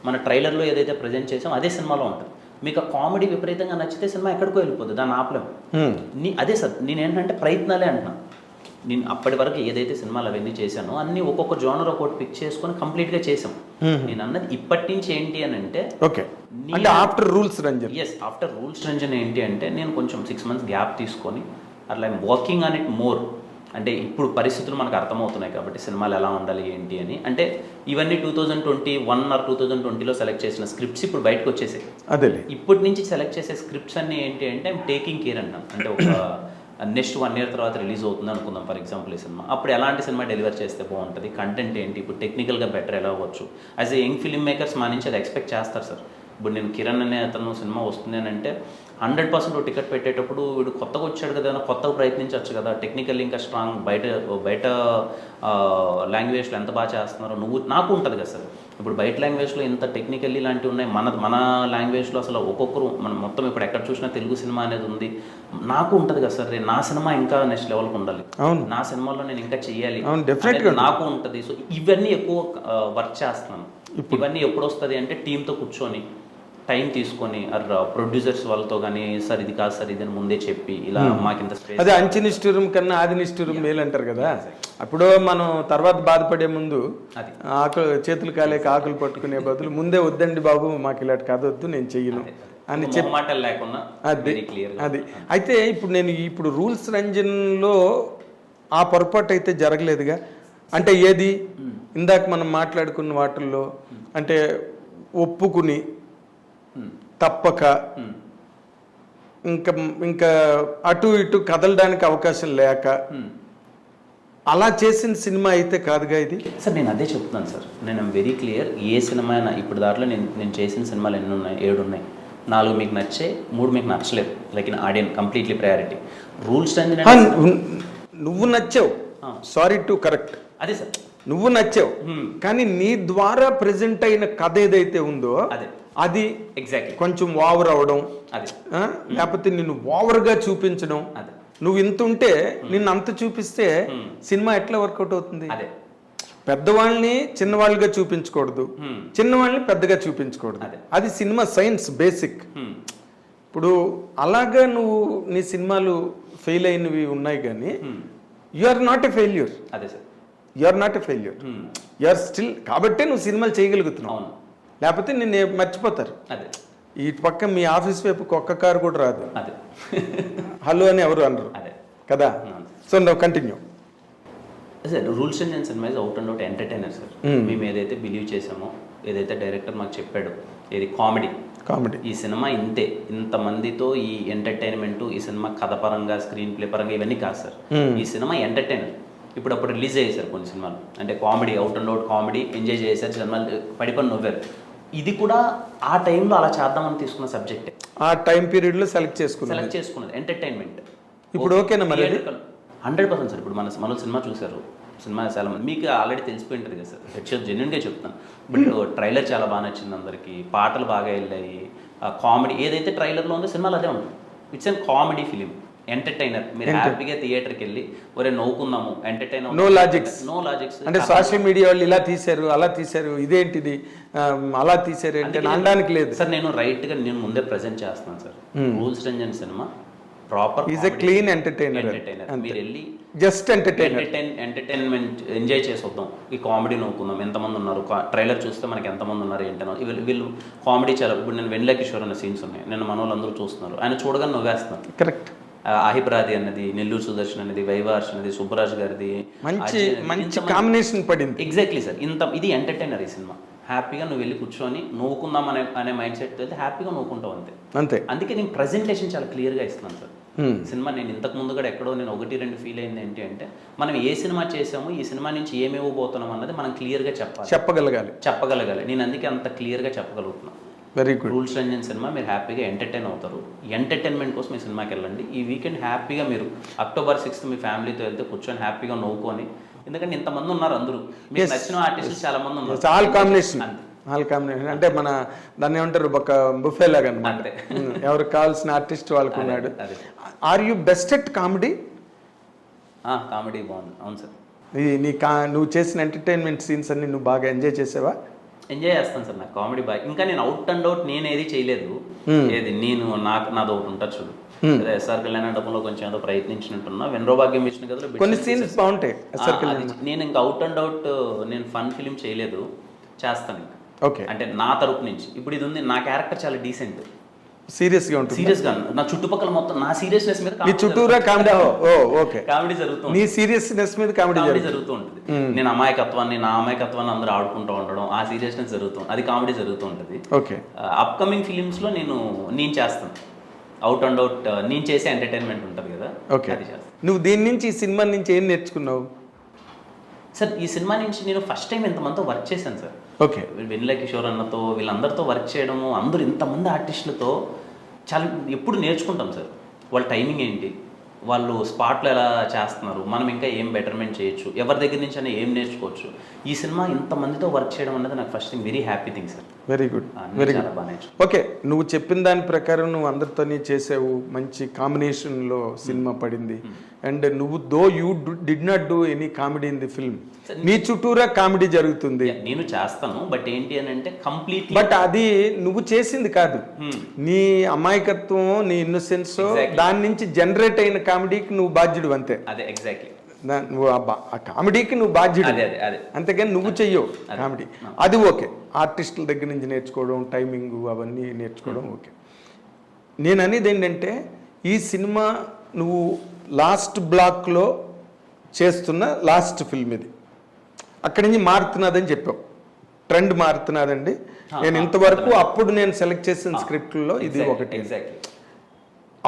మన ట్రైలర్లో ఏదైతే ప్రజెంట్ చేసామో అదే సినిమాలో ఉంటుంది. మీకు ఆ కామెడీ విపరీతంగా నచ్చితే సినిమా ఎక్కడికో వెళ్ళిపోద్ది, దాన్ని ఆపలేము. అదే సార్ నేను ఏంటంటే ప్రయత్నాలే అంటున్నాను. నేను అప్పటి వరకు ఏదైతే సినిమాలు అవన్నీ చేశానో అన్నీ ఒక్కొక్క జోనర్ ఒక్కొక్కటి పిక్ చేసుకొని కంప్లీట్గా చేసాం. నేను అన్నది ఇప్పటి నుంచి ఏంటి అని అంటే, okay, after rules Ranjan. Yes, after rules Ranjan ఏంటి అంటే నేను కొంచెం 6 months గ్యాప్ తీసుకొని అట్లా వర్కింగ్ ఆన్ ఇట్ మోర్. అంటే ఇప్పుడు పరిస్థితులు మనకు అర్థమవుతున్నాయి కాబట్టి సినిమాలు ఎలా ఉండాలి ఏంటి అని. అంటే ఇవన్నీ 2021 or 2020లో సెలెక్ట్ చేసిన స్క్రిప్ట్స్ ఇప్పుడు బయటకు వచ్చేసాయి. అదే ఇప్పటి నుంచి సెలెక్ట్ చేసే స్క్రిప్ట్స్ అన్నీ ఏంటి అంటే ఐమ్ టేకింగ్ కేర్ అంటాం. అంటే ఒక నెక్స్ట్ 1 year తర్వాత రిలీజ్ అవుతుంది అనుకుందాం ఫర్ ఎగ్జాంపుల్ ఈ సినిమా. అప్పుడు ఎలాంటి సినిమా డెలివర్ చేస్తే బాగుంటుంది, కంటెంట్ ఏంటి, ఇప్పుడు టెక్నికల్గా బెటర్ ఎలా అవ్వచ్చు. As a young film makers మా నుంచి అది ఎక్స్పెక్ట్ చేస్తారు సార్. ఇప్పుడు నేను కిరణ్ అనే అతను సినిమా వస్తుంది అని అంటే 100% టికెట్ పెట్టేటప్పుడు వీడు కొత్తగా వచ్చాడు కదా, కొత్తగా ప్రయత్నించవచ్చు కదా, టెక్నికల్ ఇంకా స్ట్రాంగ్, బయట లాంగ్వేజ్లో ఎంత బాగా చేస్తున్నారో నాకు ఉంటుంది కదా సార్. ఇప్పుడు బయట లాంగ్వేజ్లో ఎంత టెక్నికల్లీ ఇలాంటివి ఉన్నాయి, మన లాంగ్వేజ్లో అసలు ఒక్కొక్కరు మనం మొత్తం ఇప్పుడు ఎక్కడ చూసినా తెలుగు సినిమా అనేది ఉంది. నాకు ఉంటుంది కదా సార్, నా సినిమా ఇంకా నెక్స్ట్ లెవెల్కి ఉండాలి, నా సినిమాలో నేను ఇంకా చెయ్యాలి, నాకు ఉంటుంది. సో ఇవన్నీ ఎక్కువ వర్క్ చేస్తున్నాను. ఇవన్నీ ఎప్పుడు వస్తుంది అంటే టీంతో కూర్చొని టైం తీసుకొని ప్రొడ్యూసర్స్ వాళ్ళతో కానీ సార్ ఇది కాదు సార్ ఇదని ముందే చెప్పి ఇలా మాకు ఇంత స్పేస్. అదే అంచెనిష్ఠూరం కన్నా ఆదినిష్ఠూరం మేలు అంటారు కదా. అప్పుడు మనం తర్వాత బాధపడే ముందు ఆకులు చేతులు కాలేక ఆకులు పట్టుకునే బదులు ముందే వద్దండి బాబు మాకు ఇలాంటి కథ వద్దు నేను చెయ్యను అని చెప్పి మాటలు లేకుండా అది. అయితే ఇప్పుడు రూల్స్ రంజన్లో ఆ పొరపాటు అయితే జరగలేదుగా. అంటే ఏది ఇందాక మనం మాట్లాడుకున్న వాటిల్లో అంటే ఒప్పుకుని తప్పక ఇంకా అటు ఇటు కదలడానికి అవకాశం లేక అలా చేసిన సినిమా అయితే కాదుగా ఇది. సార్ నేను అదే చెప్తున్నాను సార్, నేను వెరీ క్లియర్. ఏ సినిమా అయినా ఇప్పుడు దాంట్లో నేను చేసిన సినిమాలు ఎన్ని ఉన్నాయి, 7 ఉన్నాయి. 4 మీకు నచ్చే, 3 మీకు నచ్చలేదు. Like in audience completely priority. Rules నువ్వు నచ్చావు, సారీ టు కరెక్ట్, అదే సార్ నువ్వు నచ్చావు. కానీ నీ ద్వారా ప్రెజెంట్ అయిన కథ ఏదైతే ఉందో అది ఎగ్జాక్ట్లీ కొంచెం ఓవర్ అవడం, లేకపోతే నిన్ను ఓవర్గా చూపించడం. నువ్వు ఇంత ఉంటే నిన్ను అంత చూపిస్తే సినిమా ఎట్లా వర్కౌట్ అవుతుంది? పెద్దవాళ్ళని చిన్నవాళ్ళుగా చూపించకూడదు, చిన్నవాళ్ళని పెద్దగా చూపించకూడదు. అది సినిమా సైన్స్ బేసిక్. ఇప్పుడు అలాగా నువ్వు నీ సినిమాలు ఫెయిల్ అయినవి ఉన్నాయి కానీ you are not a failure. అదే sir, you are not a failure, you are still. కాబట్టి నువ్వు సినిమాలు చేయగలుగుతున్నావు, లేకపోతే నిన్ను మర్చిపోతారు. ఈ పక్క మీ ఆఫీస్ వైపు ఒక్క కారు కూడా రాదు, హలో అని ఎవరు అనరు కదా. సో నువ్వు continue. Sir rules and cinema is out and out entertainer sir. మేము ఏదైతే బిలీవ్ చేసామో, ఏదైతే డైరెక్టర్ మాకు చెప్పాడో, ఏది కామెడీ ఈ సినిమా ఇంతే, ఇంతమందితో ఈ ఎంటర్టైన్మెంట్, ఈ సినిమా కథ పరంగా స్క్రీన్ ప్లే పరంగా ఇవన్నీ కాదు సార్. ఈ సినిమా ఎంటర్టైనర్. ఇప్పుడు అప్పుడు రిలీజ్ అయ్యాయి సార్ కొన్ని సినిమాలు, అంటే comedy, out and out comedy, enjoy చేశారు సినిమాలు, పడిపని నవ్వారు. ఇది కూడా ఆ టైంలో అలా చేద్దామని తీసుకున్న సబ్జెక్టే. ఆ టైం పీరియడ్లో సెలెక్ట్ చేసుకున్నది ఎంటర్టైన్మెంట్. ఇప్పుడు ఓకేనా మరి? 100% సార్. ఇప్పుడు మన సినిమా చూశారు, సినిమా చాలా మంది మీకు ఆల్రెడీ తెలిసిపోయి ఉంటుంది కదా సార్. యాక్చువల్ జెన్యున్గా చెప్తాను, బట్ ట్రైలర్ చాలా బాగా నచ్చింది అందరికి, పాటలు బాగా వెళ్ళాయి, కామెడీ ఏదైతే ట్రైలర్లో ఉందో సినిమాలో అదే ఉంటుంది. It's an comedy film, entertainer. మీరు హ్యాపీగా థియేటర్కి వెళ్ళి ఒరే నవ్వుకుందాము, ఎంటర్టైన్. నో లాజిక్స్ అంటే సోషల్ మీడియా వాళ్ళు ఇలా తీశారు అలా తీశారు ఇదేంటిది అలా తీశారు అంటే అనడానికి లేదు సార్. నేను రైట్గా నేను ముందే ప్రజెంట్ చేస్తున్నాను sir. Rules Ranjan cinema proper is a clean entertainer. మీరు వెళ్ళి జస్ట్ ఎంటర్టైన్మెంట్ ఎంజాయ్ చేసి వద్దాం, ఈ కామెడీ నవ్వుకుందాం. ఎంతమంది ఉన్నారు ట్రైలర్ చూస్తే మనకి ఎంతమంది ఉన్నారు ఏంటనో. వీళ్ళు కామెడీ చాలా. ఇప్పుడు నేను వెన్నెల కిషోర్ అనే సీన్స్ ఉన్నాయి, నేను మన వాళ్ళందరూ చూస్తున్నారు, ఆయన చూడగానే నవ్వేస్తున్నాను. కరెక్ట్. ఆహిబ్రాది అన్నది, నెల్లూరు సుదర్శన్ అనేది, వైవార్ష్ అనేది, సుబ్బరాజ్ గారిది మంచి కాంబినేషన్ పడింది. Exactly sir. ఇది ఎంటర్టైనర్ ఈ సినిమా. హ్యాపీగా నువ్వు వెళ్ళి కూర్చొని నవ్వుకుందాం అనే మైండ్ సెట్ అయితే హ్యాపీగా నవ్వుకుంటావు అంతే. అందుకే నేను ప్రజెంటేషన్ చాలా క్లియర్గా ఇస్తున్నాను సార్. సినిమా నేను ఇంతకు ముందు కూడా ఎక్కడో నేను 1-2 ఫీల్ అయింది ఏంటి అంటే, మనం ఏ సినిమా చేసామో ఈ సినిమా నుంచి ఏమేవబోతున్నాం అన్నది మనం క్లియర్గా చెప్పగలగాలి. నేను అందుకే అంత క్లియర్గా చెప్పగలుగుతున్నాను. Very good. Rules Ranjan cinema మీరు హ్యాపీగా ఎంటర్టైన్ అవుతారు. ఎంటర్టైన్మెంట్ కోసం ఈ సినిమాకి వెళ్ళండి. ఈ వీకెండ్ హ్యాపీగా మీరు October 6th మీ ఫ్యామిలీతో వెళ్తే కూర్చొని హ్యాపీగా నవ్వుకొని, ఎందుకంటే ఇంతమంది ఉన్నారు, అందరూ మీకు నచ్చిన ఆర్టిస్టులు చాలా మంది ఉన్నారు. ఆల్ కాంబినేషన్ అంటే మన దాన్ని ఏమంటారు, ఒక బుఫే లాగా అనమాట. ఎవరికి కావాల్సిన ఆర్టిస్ట్ వాళ్ళకు ఉన్నాడు. Are you best at comedy? Comedy బాగుంది. అవును సార్. నువ్వు చేసిన ఎంటర్టైన్మెంట్ సీన్స్ అన్ని నువ్వు బాగా ఎంజాయ్ చేసావా? ఎంజాయ్ చేస్తాను సార్. నాకు కామెడీ బాగా. ఇంకా నేను అవుట్ అండ్ అవుట్ నేను ఏది చేయలేదు. ఏది నాది ఒకటి ఉంటుంది చూడు, ఎస్ఆర్ కళ్యాణ డబ్బులో కొంచెం ఏదో ప్రయత్నించినట్టున్నా, వెన్రోభాగ్యం ఇచ్చిన కదా కొన్ని సీన్స్ బాగుంటాయి. నేను ఇంకా అవుట్ అండ్ అవుట్ నేను ఫన్ ఫిలిం చేయలేదు, చేస్తాను ఇంకా. ఓకే. అంటే నా తరపు నుంచి. ఇప్పుడు ఇది ఉంది, నా క్యారెక్టర్ చాలా డీసెంట్, సీరియస్గా ఉంటుంది. సీరియస్గా నా చుట్టుపక్కల మొత్తం నా సీరియస్నెస్ మీద చుట్టూరా కామెడీ జరుగుతుంది. నీ సీరియస్నెస్ మీద కామెడీ జరుగుతూ ఉంటుంది. నా అమాయకత్వాన్ని అందరూ ఆడుకుంటూ ఉండడం, ఆ సీరియస్నెస్ జరుగుతుంది, అది కామెడీ జరుగుతూ ఉంటుంది. ఓకే. అప్కమింగ్ ఫిలిమ్స్ లో నేను చేస్తాను అవుట్ అండ్ అవుట్. నేను చేసే ఎంటర్టైన్మెంట్ ఉంటుంది కదా. ఓకే. అది చేస్తాను. నువ్వు దీని నుంచి, ఈ సినిమా నుంచి ఏం నేర్చుకున్నావు సార్? ఈ సినిమా నుంచి నేను ఫస్ట్ టైం ఇంతమందితో వర్క్ చేశాను సార్. ఓకే. వెన్నెల కిషోర్ అన్నతో, వీళ్ళందరితో వర్క్ చేయడము, అందరూ ఇంతమంది ఆర్టిస్టులతో చాలా ఎప్పుడు నేర్చుకుంటాం సార్. వాళ్ళ టైమింగ్ ఏంటి, వాళ్ళు స్పాట్లో ఎలా చేస్తున్నారు, మనం ఇంకా ఏం బెటర్మెంట్ చేయొచ్చు, ఎవరి దగ్గర నుంచి అయినా ఏం నేర్చుకోవచ్చు. ఈ సినిమా ఇంతమందితో వర్క్ చేయడం అనేది నాకు first thing very happy thing sir. Very good. Okay. నువ్వు చెప్పిన దాని ప్రకారం నువ్వు అందరితోనే చేసావు, మంచి కాంబినేషన్లో సినిమా పడింది. అండ్ నువ్వు you did not do any comedy in the film, నీ చుట్టూరా కామెడీ జరుగుతుంది. నేను చేస్తాను, బట్ ఏంటి అని అంటే కంప్లీట్, బట్ అది నువ్వు చేసింది కాదు. నీ అమాయకత్వం, నీ ఇన్నోసెన్స్, దాని నుంచి జనరేట్ అయిన కామెడీకి నువ్వు బాధ్యుడు అంతే. అదే ఎగ్జాక్ట్లీ. నువ్వు ఆ కామెడీకి నువ్వు బాధ్యుడు, అంతేగాని నువ్వు చెయ్యవు కామెడీ. అది ఓకే. ఆర్టిస్టుల దగ్గర నుంచి నేర్చుకోవడం, టైమింగ్ అవన్నీ నేర్చుకోవడం ఓకే. నేను అనేది ఏంటంటే, ఈ సినిమా నువ్వు లాస్ట్ బ్లాక్లో చేస్తున్న లాస్ట్ ఫిల్మ్ ఇది. అక్కడి నుంచి మారుతున్నదని చెప్పావు, ట్రెండ్ మారుతున్నదండి. నేను ఇంతవరకు అప్పుడు నేను సెలెక్ట్ చేసిన స్క్రిప్ట్లో ఇది ఒకటి.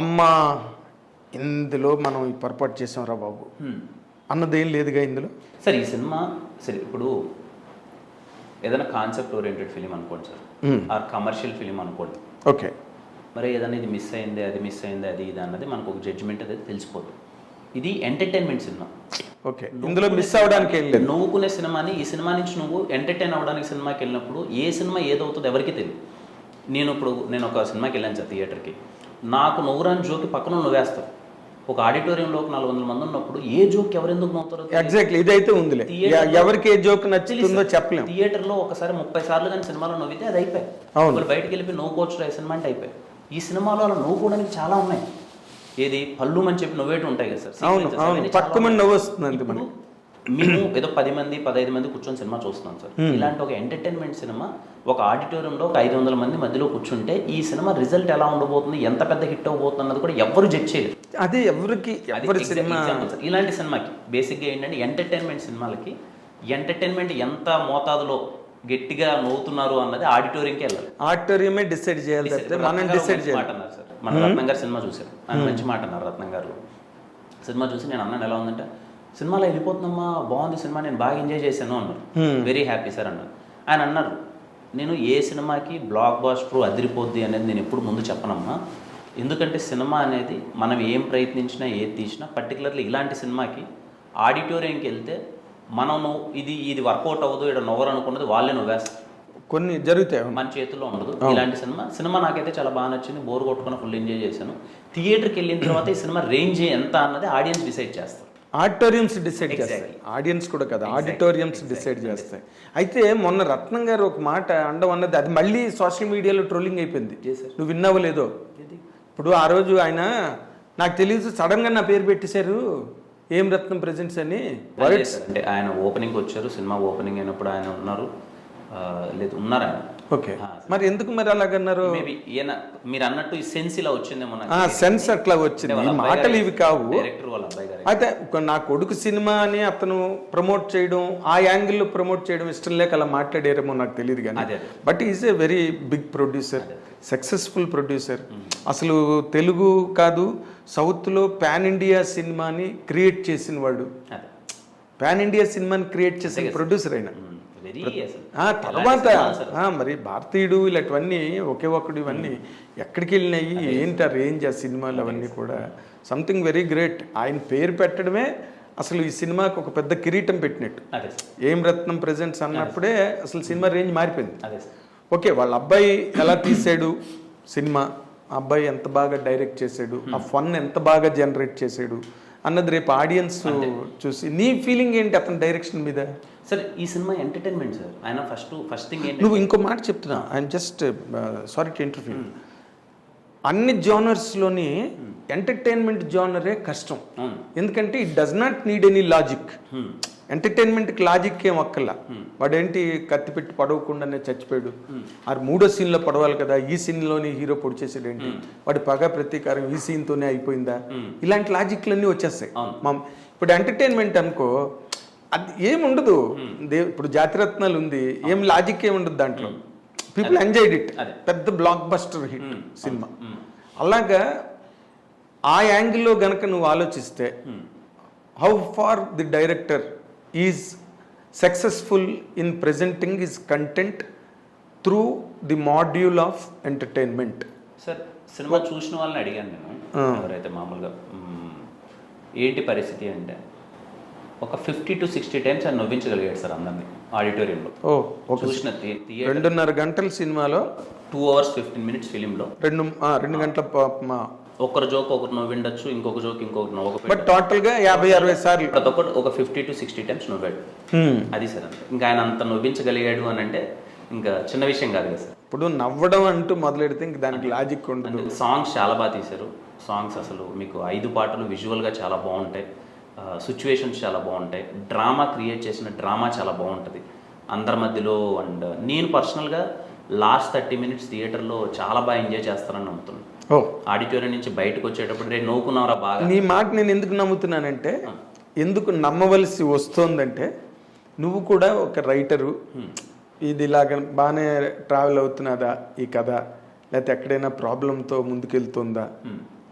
అమ్మా ఇందులో మనం ఈ పొరపాటు చేసాం రా బాబు అన్నదేం లేదుగా ఇందులో. సార్ ఈ సినిమా సరే ఇప్పుడు ఏదైనా కాన్సెప్ట్ ఓరియంటెడ్ ఫిలిం అనుకోండి సార్, ఆర్ కమర్షియల్ ఫిలిం అనుకోండి. ఓకే. మరి ఏదైనా ఇది మిస్ అయింది, అది ఇది అన్నది మనకు ఒక జడ్జిమెంట్ అనేది తెలిసిపోతుంది. ఇది ఎంటర్టైన్మెంట్ సినిమా. ఓకే. ఇందులో మిస్ అవ్వడానికి ఏం లేదు. నవ్వుకునే సినిమాని, ఈ సినిమా నుంచి నువ్వు ఎంటర్టైన్ అవ్వడానికి సినిమాకి వెళ్ళినప్పుడు ఏ సినిమా ఏదవుతుందో ఎవరికి తెలియదు. నేను ఒక సినిమాకి వెళ్ళాను సార్ థియేటర్కి, నాకు నవ్వురాని జోకి పక్కన నవ్వేస్తావు. ఒక ఆడిటోరియంలో ఒక 400 మంది ఉన్నప్పుడు ఏ జోక్ ఎవరెందుకు నవ్వుతారో ఎగ్జాక్ట్లీ ఇదైతే ఉందిలే. ఎవరికి ఏ జోక్ నచ్చుతుందో చెప్పలేము. థియేటర్లో ఒకసారి 30 సార్లు కానీ సినిమాలో నవ్వితే అది అయిపోయి, వాళ్ళు బయటకు వెళ్ళి నవ్వుకోవచ్చు ఈ సినిమా అంటే అయిపోయి. ఈ సినిమాలో అలా నవ్వుకోవడానికి చాలా ఉన్నాయి. ఏది పళ్ళు అని చెప్పి నవ్వేటి ఉంటాయి కదా సార్, పక్కన నవ్వు వస్తుంది. మేము ఏదో 10 మంది 15 మంది కూర్చొని సినిమా చూస్తున్నాం సార్. ఇలాంటి ఒక ఎంటర్టైన్మెంట్ సినిమా ఒక ఆడిటోరియంలో ఒక 500 మంది మధ్యలో కూర్చుంటే ఈ సినిమా రిజల్ట్ ఎలా ఉండబోతుంది, ఎంత పెద్ద హిట్ అవబోతుంది అన్నది కూడా ఎవరు జడ్జ్ చేయలేదు. అదే ఎవరికి ఇలాంటి సినిమాకి బేసిక్గా ఏంటంటే ఎంటర్టైన్మెంట్ సినిమాలకి ఎంటర్టైన్మెంట్ ఎంత మోతాదులో గట్టిగా నవ్వుతున్నారు అన్నది ఆడిటోరియంకి వెళ్ళాలి. ఆడిటోరియమే డిసైడ్ చేయాలి. మనం డిసైడ్ చేయాలి. మాట అన్నారు సార్, మన రత్నం గారు సినిమా చూశారు, ఆయన మంచి మాట అన్నారు. రత్నం గారు సినిమా చూసి నేను అన్నాను ఎలా ఉందంటే, సినిమాలో వెళ్ళిపోతుందమ్మా, బాగుంది సినిమా, నేను బాగా ఎంజాయ్ చేశాను అన్నారు. వెరీ హ్యాపీ సార్ అన్నారు. ఆయన అన్నారు నేను ఏ సినిమాకి బ్లాక్ బాస్టర్ అదిరిపోద్ది అనేది నేను ఎప్పుడు ముందు చెప్పనమ్మా. ఎందుకంటే సినిమా అనేది మనం ఏం ప్రయత్నించినా ఏది తీసినా పర్టికులర్లీ ఇలాంటి సినిమాకి ఆడిటోరియంకి వెళ్తే మనం ఇది వర్కౌట్ అవ్వదు, ఇక్కడ నవ్వరు అనుకున్నది వాళ్ళే నవ్వేస్తారు. కొన్ని జరుగుతాయి, మన చేతుల్లో ఉండదు. ఇలాంటి సినిమా నాకైతే చాలా బాగా నచ్చింది, బోర్ కొట్టుకుని ఫుల్ ఎంజాయ్ చేశాను. థియేటర్కి వెళ్ళిన తర్వాత ఈ సినిమా రేంజ్ ఎంత అన్నది ఆడియన్స్ డిసైడ్ చేస్తారు. ఆడిటోరియంస్ డిసైడ్ చేస్తాయి, ఆడియన్స్ కూడా కదా, ఆడిటోరియంస్ డిసైడ్ చేస్తాయి. అయితే మొన్న రత్నం గారు ఒక మాట అండం అన్నది, అది మళ్ళీ సోషల్ మీడియాలో ట్రోలింగ్ అయిపోయింది. నువ్వు విన్నావో లేదో? ఇప్పుడు ఆ రోజు ఆయన నాకు తెలియదు సడన్గా నా పేరు పెట్టేశారు, ఏం రత్నం ప్రెజెంట్స్ అని. అంటే ఆయన ఓపెనింగ్ వచ్చారు, సినిమా ఓపెనింగ్ అయినప్పుడు ఆయన ఉన్నారు, లేదు ఉన్నారు ఆయన. ఓకే, మరి ఎందుకు మరి అలాగన్నారు? మేబీ ఈయన మీరు అన్నట్టు ఈ సెన్స్ ఇలా వచ్చిందేమో, సెన్స్ అట్లా వచ్చింది, ఈ మాటలు ఇవి కావు. డైరెక్టర్ వాళ్ళ అబ్బాయి గారు అయితే నా కొడుకు సినిమా అని అతను ప్రమోట్ చేయడం, ఆ యాంగిల్లో ప్రమోట్ చేయడం ఇష్టం లేక అలా మాట్లాడారేమో నాకు తెలియదు కానీ, but is a very big producer, successful producer. అసలు తెలుగు కాదు సౌత్లో పాన్ ఇండియా సినిమాని క్రియేట్ చేసిన వాడు, పాన్ ఇండియా సినిమాని క్రియేట్ చేసిన ప్రొడ్యూసర్ అయినా. తర్వాత మరి భారతీయుడు ఇలాంటివన్నీ ఒకే ఒక్కడు, ఇవన్నీ ఎక్కడికి వెళ్ళినాయి, ఏంటి ఆ రేంజ్, ఆ సినిమాలు అవన్నీ కూడా సంథింగ్ వెరీ గ్రేట్. ఆయన పేరు పెట్టడమే అసలు ఈ సినిమాకి ఒక పెద్ద కిరీటం పెట్టినట్టు. ఏం రత్నం ప్రెజెంట్స్ అన్నప్పుడే అసలు సినిమా రేంజ్ మారిపోయింది. ఓకే, వాళ్ళ అబ్బాయి ఎలా తీసాడు సినిమా, ఆ అబ్బాయి ఎంత బాగా డైరెక్ట్ చేశాడు, ఆ ఫన్ ఎంత బాగా జనరేట్ చేశాడు అన్నది రేపు ఆడియన్స్ చూసి, నీ ఫీలింగ్ ఏంటి అతని డైరెక్షన్ మీద? సార్ ఈ సినిమా ఎంటర్టైన్మెంట్ సార్. ఆయన ఫస్ట్ థింగ్ ఏంటి, నువ్వు ఇంకో మాట చెప్తున్నా, ఆయన జస్ట్ సారీ టు ఇంటర్వ్యూ, అన్ని జోనర్స్లోని ఎంటర్టైన్మెంట్ జోనరే కష్టం. ఎందుకంటే it does not need any logic. ఎంటర్టైన్మెంట్కి లాజిక్ ఏం అక్కర్లా. వాడేంటి కత్తి పెట్టి పడవకుండానే చచ్చిపోయాడు, ఆ మూడో సీన్లో పడవాలి కదా, ఈ సీన్లోని హీరో పొడి చేసాడు ఏంటి, వాడి పగ ప్రతీకారం ఈ సీన్తోనే అయిపోయిందా, ఇలాంటి లాజిక్లన్నీ వచ్చేస్తాయి. ఇప్పుడు ఎంటర్టైన్మెంట్ అనుకో, అది ఏముండదు. ఇప్పుడు జాతిరత్నాలు ఉంది, ఏం లాజిక్ ఏముండదు దాంట్లో, పీపుల్ ఎంజాయ్డ్ ఇట్, పెద్ద బ్లాక్ బస్టర్ హిట్ సినిమా. అలాగా ఆ యాంగిల్లో గనక నువ్వు ఆలోచిస్తే, how far the director is successful in presenting his content through the module of entertainment. Sir cinema చూసిన వాళ్ళని అడిగాను నేను, ఎవరైతే మామూలుగా ఏంటి పరిస్థితి అంటే, ఒక 50 to 60 టైమ్స్ ఆయన నవ్వించగలిగాడు సార్ అందరినీ ఆడిటోరియంలో. చూసిన 2.5 గంటల సినిమాలో 2 hours 15 minutes ఫిలింలో 2 గంటల ఒకరు జోక్ ఒకరు నవ్విండొచ్చు, ఇంకొక జోక్ ఇంకొకరు నవ్వకపోతే, బట్ టోటల్ గా 50-60 సార్లు ప్రతి ఒక్కటి ఒక 50 to 60 టైమ్స్ నవ్వాడు. అది సార్ అంతే. ఇంకా ఆయన అంత నవ్వించగలిగాడు అని అంటే ఇంకా చిన్న విషయం కాదు కదా సార్. ఇప్పుడు నవ్వడం అంటూ మొదలెడితే ఇంక దానికి లాజిక్ ఉండదు. సాంగ్స్ చాలా బాగా తీశారు. సాంగ్స్ అసలు మీకు 5 పాటలు విజువల్గా చాలా బాగుంటాయి, సిచ్యువేషన్స్ చాలా బాగుంటాయి, డ్రామా క్రియేట్ చేసిన డ్రామా చాలా బాగుంటుంది అందరి మధ్యలో. అండ్ నేను పర్సనల్గా లాస్ట్ 30 minutes థియేటర్లో చాలా బాగా ఎంజాయ్ చేస్తారని నమ్ముతున్నాను. ఆడిటోరియం నుంచి బయటకు వచ్చేటప్పుడు రేపు నవ్వుకున్నారా బాగా. నీ మాట నేను ఎందుకు నమ్ముతున్నానంటే, ఎందుకు నమ్మవలసి వస్తోందంటే, నువ్వు కూడా ఒక రైటరు, ఇది ఇలాగ బాగానే ట్రావెల్ అవుతున్నదా ఈ కథ, లేకపోతే ఎక్కడైనా ప్రాబ్లంతో ముందుకెళ్తుందా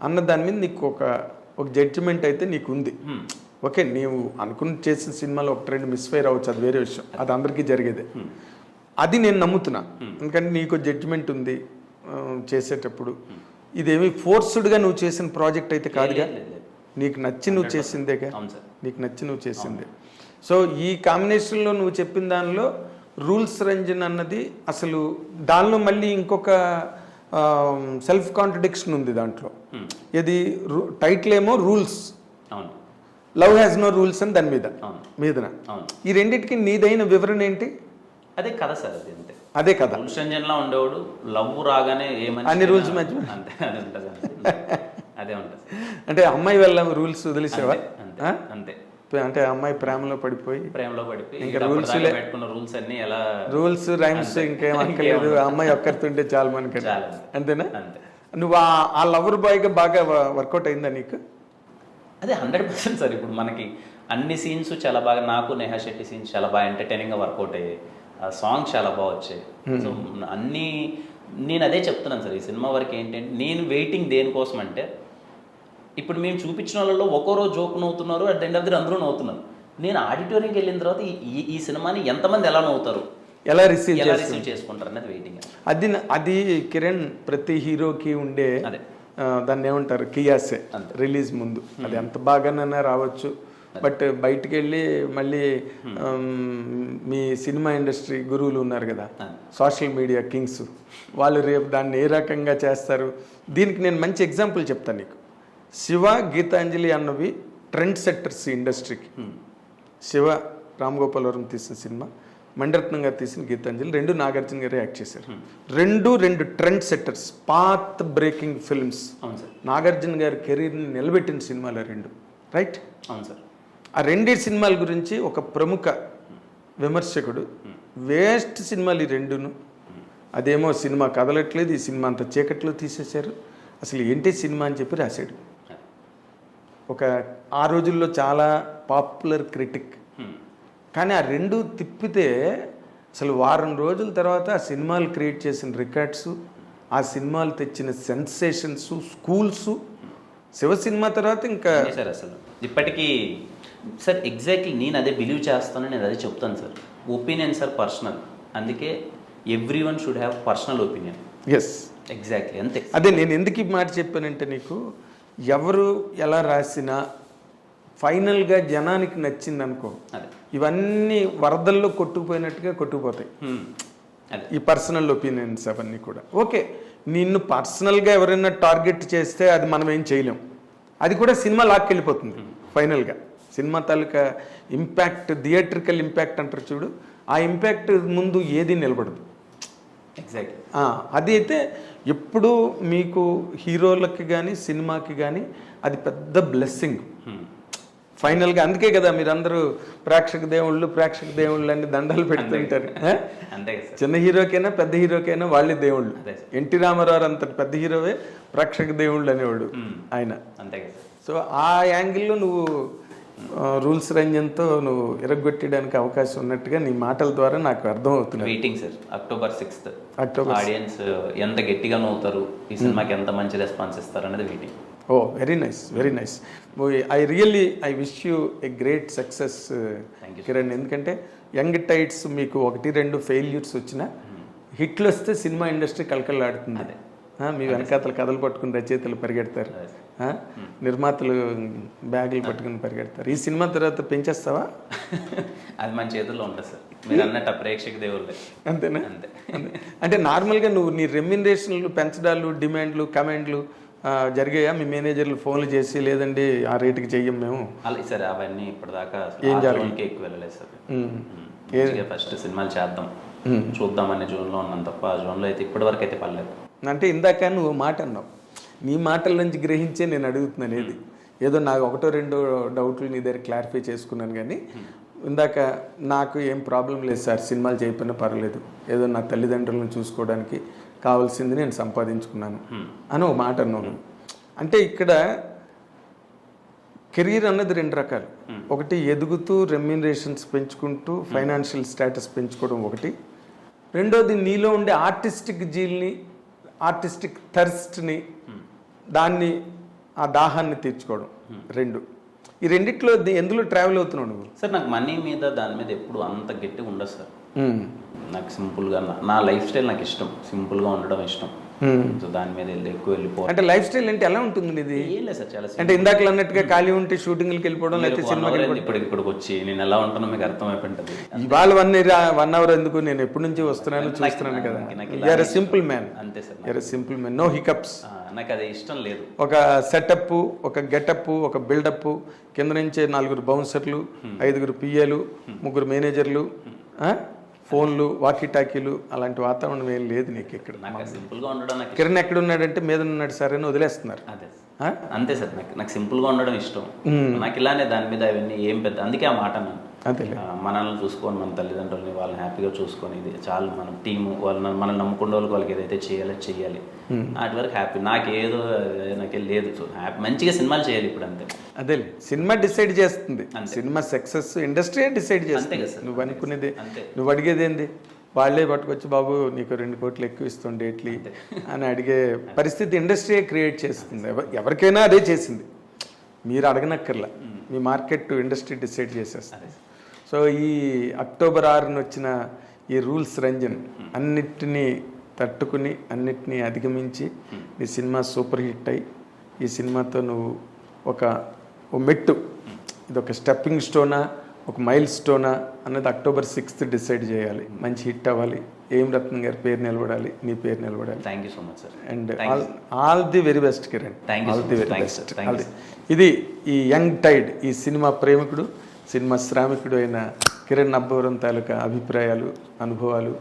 అన్న దాని మీద నీకు ఒక జడ్జిమెంట్ అయితే నీకు ఉంది. ఓకే, నీవు అనుకుని చేసిన సినిమాలో 1-2 మిస్ఫైర్ అవ్వచ్చు, అది వేరే విషయం, అది అందరికీ జరిగేదే. అది నేను నమ్ముతున్నా, ఎందుకంటే నీకు జడ్జిమెంట్ ఉంది చేసేటప్పుడు. ఇదేమి ఫోర్స్డ్గా నువ్వు చేసిన ప్రాజెక్ట్ అయితే కాదుగా, నీకు నచ్చి నువ్వు చేసిందేగా, నీకు నచ్చి నువ్వు చేసిందే. సో ఈ కాంబినేషన్లో నువ్వు చెప్పిన దానిలో రూల్స్ రంజన్ అన్నది అసలు దానిలో మళ్ళీ ఇంకొక సెల్ఫ్ కాంట్రడిక్షన్ ఉంది దాంట్లో. ఇది టైటిల్ ఏమో rules, love has no rules అని దాని మీదన. ఈ రెండింటికి నీదైన వివరణ ఏంటి? అదే కదా సార్, అది అంతే, అదే కదా. రూల్స్ రంజన్లా ఉండేవాడు, లవ్ రాగానే ఏమని అన్ని రూల్స్ మధ్య అంతే, అది ఉంటుంది, అదే ఉంటుంది. అంటే అమ్మాయి వల్ల రూల్స్ వదిలేసేవా? అంతే, అంటే అమ్మాయి ప్రేమలో పడిపోయి ఇంకా రూల్స్ పెట్టుకున్న రూల్స్ అన్ని ఎలా, రూల్స్ రైమ్స్ ఇంకేం అక్కర్లేదు, అమ్మాయి ఒక్కరితుంటే చాలు మనకి, అంతేనా? నువ్వు ఆ లవర్ బాయ్గా బాగా వర్కౌట్ అయిందా నీకు? అదే 100% సార్. ఇప్పుడు మనకి అన్ని సీన్స్ చాలా బాగా, నాకు నేహా శెట్టి సీన్స్ చాలా బాగా ఎంటర్టైనింగ్గా వర్కౌట్ అయ్యాయి, సాంగ్స్ చాలా బాగా వచ్చాయి. సో అన్నీ నేను అదే చెప్తున్నాను సార్. ఈ సినిమా వరకు ఏంటంటే నేను వెయిటింగ్ దేనికోసం అంటే, ఇప్పుడు మేము చూపించిన వాళ్ళలో ఒక్కో జోక్ నవ్వుతున్నారు, at the end of the అందరూ నవ్వుతున్నారు. నేను ఆడిటోరియంకి వెళ్ళిన తర్వాత ఈ సినిమాని ఎంతమంది ఎలా నవ్వుతారు, ఎలా రిసీవ్ ఎలా రిసీవ్ చేసుకుంటారు అనేది వెయిటింగ్. అది కిరణ్ ప్రతి హీరోకి ఉండే అదే దాన్ని ఏమంటారు కియాసే రిలీజ్ ముందు. అది ఎంత బాగానైనా రావచ్చు, బట్ బయటికి వెళ్ళి మళ్ళీ మీ సినిమా ఇండస్ట్రీ గురువులు ఉన్నారు కదా, సోషల్ మీడియా కింగ్స్, వాళ్ళు రేపు దాన్ని ఏ రకంగా చేస్తారు. దీనికి నేను మంచి ఎగ్జాంపుల్ చెప్తాను నీకు. శివ, గీతాంజలి అన్నవి ట్రెండ్ సెట్టర్స్ ఇండస్ట్రీకి. శివ రామ్ గోపాల్ వరం తీసిన సినిమా, మణిరత్నం గారు తీసిన గీతాంజలి, రెండు నాగార్జున గారే యాక్ట్ చేశారు. రెండు trend setters, path breaking films. Nagarjuna గారి కెరీర్ని నిలబెట్టిన సినిమాలు రెండు, రైట్? అవును సార్. ఆ రెండే సినిమాల గురించి ఒక ప్రముఖ విమర్శకుడు వేస్ట్ సినిమాలు ఈ రెండును, అదేమో సినిమా కదలట్లేదు, ఈ సినిమా అంత చీకట్లో తీసేశారు, అసలు ఏంటి సినిమా అని చెప్పి రాశాడు. ఒక ఆ రోజుల్లో చాలా పాపులర్ క్రిటిక్. కానీ ఆ రెండు తిప్పితే అసలు వారం రోజుల తర్వాత ఆ సినిమాలు క్రియేట్ చేసిన రికార్డ్స్, ఆ సినిమాలు తెచ్చిన సెన్సేషన్స్, స్కూల్స్. శివ సినిమా తర్వాత ఇంకా సార్ అసలు ఇప్పటికీ సార్ ఎగ్జాక్ట్లీ నేను అదే బిలీవ్ చేస్తాను, నేను అదే చెప్తాను సార్. ఒపీనియన్ సార్ పర్సనల్, అందుకే everyone should have personal opinion. Yes, exactly అంతే. అదే నేను ఎందుకు ఈ మాట చెప్పానంటే, నీకు ఎవరు ఎలా రాసినా ఫైనల్గా జనానికి నచ్చింది అనుకో, ఇవన్నీ వరదల్లో కొట్టుకుపోయినట్టుగా కొట్టుకుపోతాయి. ఈ పర్సనల్ ఒపీనియన్స్ అవన్నీ కూడా ఓకే. నిన్ను పర్సనల్గా ఎవరైనా టార్గెట్ చేస్తే అది మనం ఏం చేయలేం, అది కూడా సినిమా లాక్కెళ్ళిపోతుంది ఫైనల్గా. సినిమా తాలూకా ఇంపాక్ట్, థియేట్రికల్ ఇంపాక్ట్ అంటారు చూడు, ఆ ఇంపాక్ట్ ముందు ఏది నిలబడదు. ఎగ్జాక్ట్లీ. అది అయితే ఎప్పుడు మీకు హీరోలకి కానీ సినిమాకి కానీ అది పెద్ద బ్లెస్సింగ్ ఫైనల్గా. అందుకే కదా మీరందరూ ప్రేక్షక దేవుళ్ళు అని దండాలు పెడుతుంటారు. చిన్న హీరోకైనా పెద్ద హీరోకైనా వాళ్ళే దేవుళ్ళు. ఎన్టీ రామారావు అంత పెద్ద హీరోవే ప్రేక్షక దేవుళ్ళు అనేవాడు ఆయన. సో ఆ యాంగిల్లో నువ్వు రూల్స్ రంజన్తో నువ్వు ఇరగొట్టడానికి అవకాశం ఉన్నట్టుగా నీ మాటల ద్వారా నాకు అర్థం అవుతుంది. Waiting sir, October 6th audience ఎంత గట్టిగా నవ్వుతారు, ఈ సినిమాకి ఎంత మంచి రెస్పాన్స్ ఇస్తారు అనేది waiting. Oh very nice. I wish you a great success Kiran. ఎందుకంటే యంగ్ టైడ్స్ మీకు 1-2 ఫెయిల్యూర్స్ వచ్చినా, హిట్లు వస్తే సినిమా ఇండస్ట్రీ కలకలాడుతుంది. మీ వెనకాతలు కథలు పట్టుకుని రచయితలు పరిగెడతారు, నిర్మాతలు బ్యాగులు పట్టుకుని పరిగెడతారు. ఈ సినిమా తర్వాత పెంచేస్తావా? అది మన చేతుల్లో ఉంటుంది సార్, మీరు అన్నట్టు ప్రేక్షక దేవుళ్ళే. అంతేనా? అంతే. అంటే నార్మల్గా నువ్వు నీ రెమ్యునరేషన్లు పెంచడాలు, డిమాండ్లు, కమెంట్లు జరిగాయా? మీ మేనేజర్లు ఫోన్లు చేసి లేదండి ఆ రేటుకి చెయ్యం మేము అలా సార్? అవన్నీ ఇప్పటిదాకా ఏం జరిగింది ఎక్కువ వెళ్ళలేదు సార్. ఫస్ట్ సినిమాలు చేద్దాం చూద్దామని జూన్లో ఉన్నాను తప్ప, ఆ జూన్లో అయితే ఇప్పటివరకు అయితే పర్లేదు. అంటే ఇందాక నువ్వు మాట అన్నావు, నీ మాటల నుంచి గ్రహించే నేను అడుగుతున్నాను. ఏదో నాకు 1-2 డౌట్లు నీ దగ్గర క్లారిఫై చేసుకున్నాను. కానీ ఇందాక నాకు ఏం ప్రాబ్లం లేదు సార్, సినిమాలు చేయకపోయినా పర్లేదు, ఏదో నా తల్లిదండ్రులను చూసుకోవడానికి కావాల్సింది నేను సంపాదించుకున్నాను అని ఒక మాట అన్నాను. అంటే ఇక్కడ కెరీర్ అన్నది 2 రకాలు. ఒకటి ఎదుగుతూ రెమ్యూనరేషన్స్ పెంచుకుంటూ ఫైనాన్షియల్ స్టేటస్ పెంచుకోవడం ఒకటి. రెండోది నీలో ఉండే ఆర్టిస్టిక్ జీల్ని, ఆర్టిస్టిక్ థర్స్ట్ని, దాన్ని ఆ దాహాన్ని తీర్చుకోవడం. 2. ఈ రెండిట్లో ఎందులో ట్రావెల్ అవుతున్నావు నువ్వు? సార్ నాకు మనీ మీద దాని మీద ఎప్పుడు అంత గట్టిగా ఉండదు సార్. నాకు సింపుల్గా నా లైఫ్ స్టైల్ నాకు ఇష్టం, సింపుల్గా ఉండడం ఇష్టం. సో దాని మీద ఎక్కువ వెళ్ళిపోవాలి. అంటే లైఫ్ స్టైల్ అంటే ఎలా ఉంటుంది ఇది? ఏం లేదు సార్, చాలా అంటే ఇందాక అన్నట్టుగా ఖాళీ ఉంటే షూటింగ్కి వెళ్ళిపోవడం, లేకపోతే సినిమా ఇప్పటికి వచ్చి నేను ఎలా ఉంటానో మీకు అర్థమైపోయింది. ఇవాళ 1 అవర్ ఎందుకు, నేను ఎప్పటి నుంచి వస్తున్నాను చూస్తున్నాను కదా. You're a simple man. అంతే sir, you're a simple man, no hiccups. నాకు అది ఇష్టం లేదు. ఒక సెటప్, ఒక గెటప్, ఒక బిల్డప్, కింద నుంచే 4 బౌన్సర్లు, 5 పిఏలు, 3 మేనేజర్లు, ఫోన్లు, వాకీ టాకీలు, అలాంటి వాతావరణం ఏం లేదు నీకు ఇక్కడ. సింపుల్గా ఉండడం. కిరణ్ ఎక్కడ ఉన్నాడంటే మీద ఉన్నాడు సార్ అని వదిలేస్తున్నారు. అంతే సార్, నాకు సింపుల్గా ఉండడం ఇష్టం. నాకు ఇలానే దాని మీద అవన్నీ ఏం పెద్ద, అందుకే ఆ మాట అన్నాను. మనల్ని చూసుకొని, మన తల్లిదండ్రులని వాళ్ళని హ్యాపీగా చూసుకొని, ఇది చాలు. మన టీము వాళ్ళని, మనం నమ్ముకున్న వాళ్ళకి వాళ్ళకి ఏదైతే చేయాలి వాటి వరకు హ్యాపీ. నాకేదో నాకే లేదు. సో హ్యాపీ, మంచిగా సినిమాలు చేయాలి ఇప్పుడు, అంతే. అదే సినిమా డిసైడ్ చేస్తుంది, సినిమా సక్సెస్ ఇండస్ట్రీ డిసైడ్ చేస్తుంది. నువ్వు అనుకునేది, నువ్వు అడిగేది ఏంది? వాళ్ళే పట్టుకొచ్చి బాబు నీకు 2 కోట్లు ఎక్కువ ఇస్తాం డేట్లీ అని అడిగే పరిస్థితి ఇండస్ట్రీయే క్రియేట్ చేస్తుంది. ఎవరికైనా అదే చేసింది, మీరు అడగనక్కర్లా. మీ మార్కెట్ ఇండస్ట్రీ డిసైడ్ చేసేస్తుంది. సో ఈ October 6న వచ్చిన ఈ రూల్స్ రంజన్ అన్నిటినీ తట్టుకుని అన్నిటినీ అధిగమించి ఈ సినిమా సూపర్ హిట్ అయ్యి ఈ సినిమాతో నువ్వు ఓ మెట్టు ఇది ఒక స్టెప్పింగ్ స్టోనా ఒక మైల్ స్టోనా అన్నది October 6th డిసైడ్ చేయాలి. మంచి హిట్ అవ్వాలి, ఏం రత్నం గారి పేరు నిలబడాలి, నీ పేరు నిలబడాలి. Thank you so much sir. And all the very best Kiran. All the very Thanks, best. sir. Thanks. ఇది ఈ యంగ్ టైడ్ ఈ సినిమా ప్రేమికుడు సినిమా శ్రామికుడు అయిన కిరణ్ అబ్బవరం తాలూకా అభిప్రాయాలు, అనుభవాలు,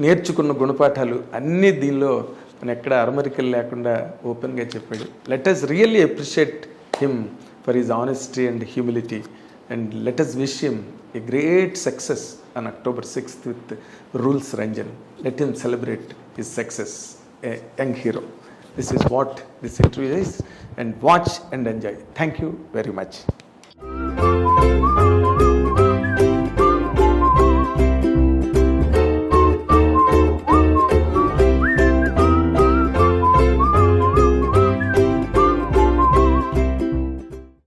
నేర్చుకున్న గుణపాఠాలు అన్నీ దీనిలో మనం ఎక్కడ అరమరికలు లేకుండా ఓపెన్గా చెప్పాడు. Let us really appreciate him for his honesty and humility and let us wish him a great success on October 6th with Rules Ranjan. Let him celebrate his success, a young hero. This is what this interview is, and watch and enjoy. Thank you very much.